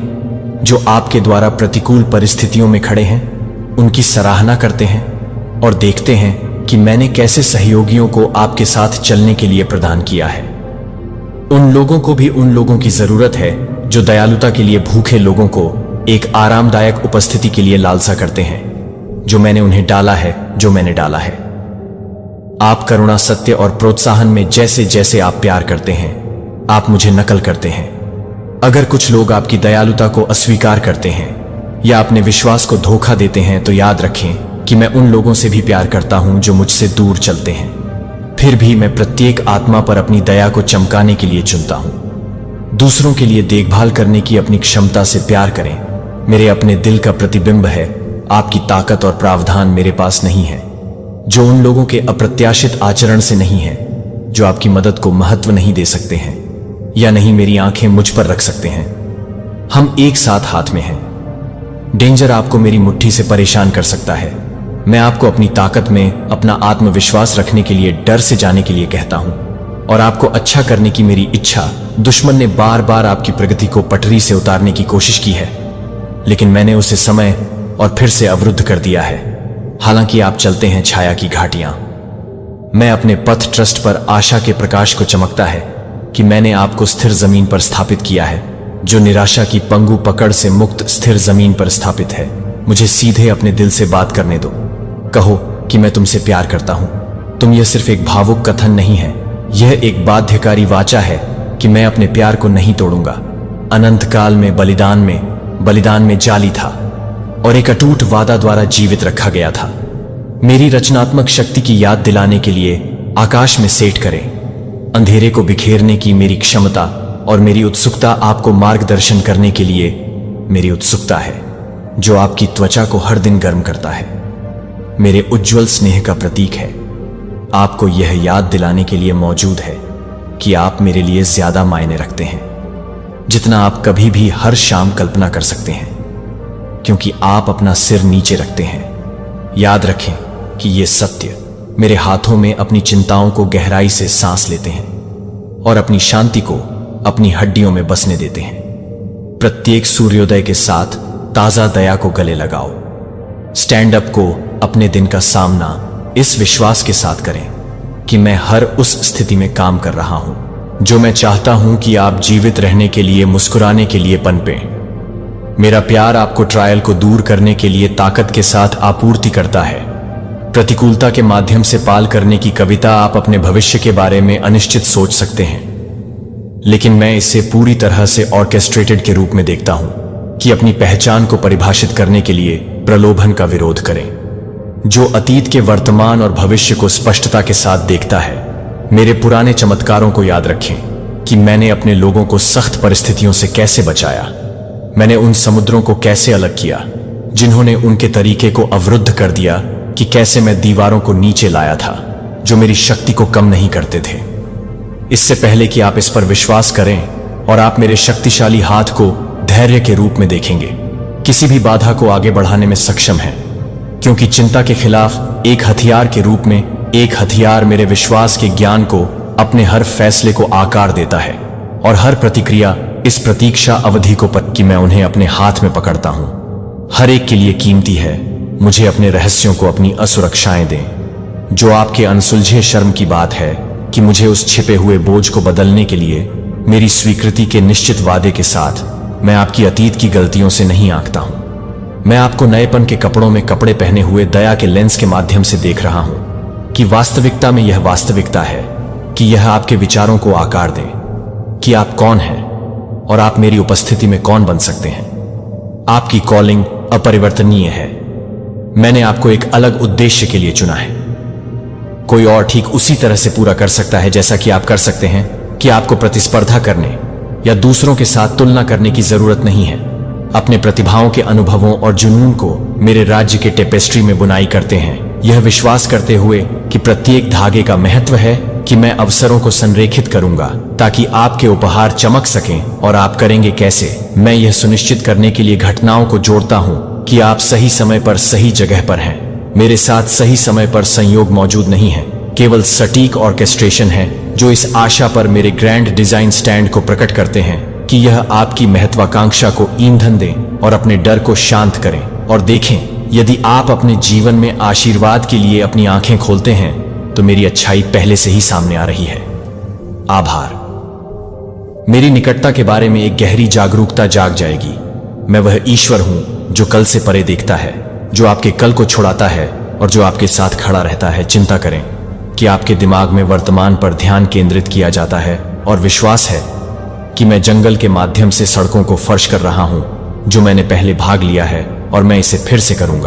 जो आपके द्वारा प्रतिकूल परिस्थितियों में खड़े हैं, उनकी सराहना करते हैं और देखते हैं कि मैंने कैसे सहयोगियों को आपके साथ चलने के लिए प्रदान किया है। उन लोगों को भी उन लोगों की जरूरत है जो दयालुता के लिए भूखे लोगों को एक आरामदायक उपस्थिति के लिए लालसा करते हैं, जो मैंने उन्हें डाला है, जो मैंने डाला है। आप करुणा, सत्य और प्रोत्साहन में जैसे जैसे आप प्यार करते हैं, आप मुझे नकल करते हैं। अगर कुछ लोग आपकी दयालुता को अस्वीकार करते हैं या अपने विश्वास को धोखा देते हैं, तो याद रखें कि मैं उन लोगों से भी प्यार करता हूं जो मुझसे दूर चलते हैं। फिर भी मैं प्रत्येक आत्मा पर अपनी दया को चमकाने के लिए चुनता हूं। दूसरों के लिए देखभाल करने की अपनी क्षमता से प्यार करें। मेरे अपने दिल का प्रतिबिंब है। आपकी ताकत और प्रावधान मेरे पास नहीं है, जो उन लोगों के अप्रत्याशित आचरण से नहीं है, जो आपकी मदद को महत्व नहीं दे सकते हैं या नहीं मेरी आंखें मुझ पर रख सकते हैं। हम एक साथ हाथ में हैं। डेंजर आपको मेरी मुट्ठी से परेशान कर सकता है। मैं आपको अपनी ताकत में अपना आत्मविश्वास रखने के लिए डर से जाने के लिए कहता हूं, और आपको अच्छा करने की मेरी इच्छा। दुश्मन ने बार बार आपकी प्रगति को पटरी से उतारने की कोशिश की है, लेकिन मैंने उसे समय और फिर से अवरुद्ध कर दिया है। हालांकि आप चलते हैं छाया की घाटियां, मैं अपने पथ ट्रस्ट पर आशा के प्रकाश को चमकता है कि मैंने आपको स्थिर जमीन पर स्थापित किया है, जो निराशा की पंगु पकड़ से मुक्त स्थिर जमीन पर स्थापित है। मुझे सीधे अपने दिल से बात करने दो। कहो कि मैं तुमसे प्यार करता हूं। तुम यह सिर्फ एक भावुक कथन नहीं है, यह एक बाध्यकारी वाचा है कि मैं अपने प्यार को नहीं तोड़ूंगा। अनंत काल में बलिदान में जाली था और एक अटूट वादा द्वारा जीवित रखा गया था। मेरी रचनात्मक शक्ति की याद दिलाने के लिए आकाश में सेट करें। अंधेरे को बिखेरने की मेरी क्षमता और मेरी उत्सुकता आपको मार्गदर्शन करने के लिए मेरी उत्सुकता है, जो आपकी त्वचा को हर दिन गर्म करता है। मेरे उज्जवल स्नेह का प्रतीक है। आपको यह याद दिलाने के लिए मौजूद है कि आप मेरे लिए ज्यादा मायने रखते हैं, जितना आप कभी भी हर शाम कल्पना कर सकते हैं, क्योंकि आप अपना सिर नीचे रखते हैं। याद रखें कि यह सत्य मेरे हाथों में अपनी चिंताओं को गहराई से सांस लेते हैं और अपनी शांति को अपनी हड्डियों में बसने देते हैं। प्रत्येक सूर्योदय के साथ ताजा दया को गले लगाओ। स्टैंड अप को अपने दिन का सामना इस विश्वास के साथ करें कि मैं हर उस स्थिति में काम कर रहा हूं जो मैं चाहता हूं कि आप जीवित रहने के लिए, मुस्कुराने के लिए पनपें। मेरा प्यार आपको ट्रायल को दूर करने के लिए ताकत के साथ आपूर्ति करता है। प्रतिकूलता के माध्यम से पाल करने की कविता। आप अपने भविष्य के बारे में अनिश्चित सोच सकते हैं, लेकिन मैं इसे पूरी तरह से ऑर्केस्ट्रेटेड के रूप में देखता हूं कि अपनी पहचान को परिभाषित करने के लिए प्रलोभन का विरोध करें, जो अतीत के वर्तमान और भविष्य को स्पष्टता के साथ देखता है। मेरे पुराने चमत्कारों को याद रखें कि मैंने अपने लोगों को सख्त परिस्थितियों से कैसे बचाया। मैंने उन समुद्रों को कैसे अलग किया जिन्होंने उनके तरीके को अवरुद्ध कर दिया, कि कैसे मैं दीवारों को नीचे लाया था जो मेरी शक्ति को कम नहीं करते थे। इससे पहले कि आप इस पर विश्वास करें, और आप मेरे शक्तिशाली हाथ को धैर्य के रूप में देखेंगे, किसी भी बाधा को आगे बढ़ाने में सक्षम हैं, क्योंकि चिंता के खिलाफ एक हथियार के रूप में एक हथियार मेरे विश्वास के ज्ञान को अपने हर फैसले को आकार देता है, और हर प्रतिक्रिया इस प्रतीक्षा अवधि को कि मैं उन्हें अपने हाथ में पकड़ता हूं। हर एक के लिए कीमती है। मुझे अपने रहस्यों को अपनी असुरक्षाएं दें। जो आपके अनसुलझे शर्म की बात है कि मुझे उस छिपे हुए बोझ को बदलने के लिए मेरी स्वीकृति के निश्चित वादे के साथ मैं आपकी अतीत की गलतियों से नहीं आंकता हूं। मैं आपको नएपन के कपड़ों में कपड़े पहने हुए दया के लेंस के माध्यम से देख रहा हूं, कि वास्तविकता में यह वास्तविकता है कि यह आपके विचारों को आकार दे कि आप कौन हैं और आप मेरी उपस्थिति में कौन बन सकते हैं। आपकी कॉलिंग अपरिवर्तनीय है। मैंने आपको एक अलग उद्देश्य के लिए चुना है। कोई और ठीक उसी तरह से पूरा कर सकता है जैसा कि आप कर सकते हैं, कि आपको प्रतिस्पर्धा करने या दूसरों के साथ तुलना करने की जरूरत नहीं है। अपने प्रतिभाओं के अनुभवों और जुनून को मेरे राज्य के टेपेस्ट्री में बुनाई करते हैं, यह विश्वास करते हुए कि प्रत्येक धागे का महत्व है कि मैं अवसरों को संरेखित करूंगा ताकि आपके उपहार चमक सकें। और आप करेंगे कैसे? मैं यह सुनिश्चित करने के लिए घटनाओं को जोड़ता हूं कि आप सही समय पर सही जगह पर हैं। मेरे साथ सही समय पर संयोग मौजूद नहीं है, केवल सटीक ऑर्केस्ट्रेशन है जो इस आशा पर मेरे ग्रैंड डिजाइन स्टैंड को प्रकट करते हैं कि यह आपकी महत्वाकांक्षा को ईंधन दें और अपने डर को शांत करें। और देखें, यदि आप अपने जीवन में आशीर्वाद के लिए अपनी आंखें खोलते हैं तो मेरी अच्छाई पहले से ही सामने आ रही है। आभार। मेरी निकटता के बारे में एक गहरी जागरूकता जाग जाएगी। मैं वह ईश्वर हूं जो कल से परे देखता है, जो आपके कल को छुड़ाता है और जो आपके साथ खड़ा रहता है। चिंता करें कि आपके दिमाग में वर्तमान पर ध्यान केंद्रित किया जाता है और विश्वास है कि मैं जंगल के माध्यम से सड़कों को फर्श कर रहा हूं, जो मैंने पहले भाग लिया है और मैं इसे फिर से करूंगा।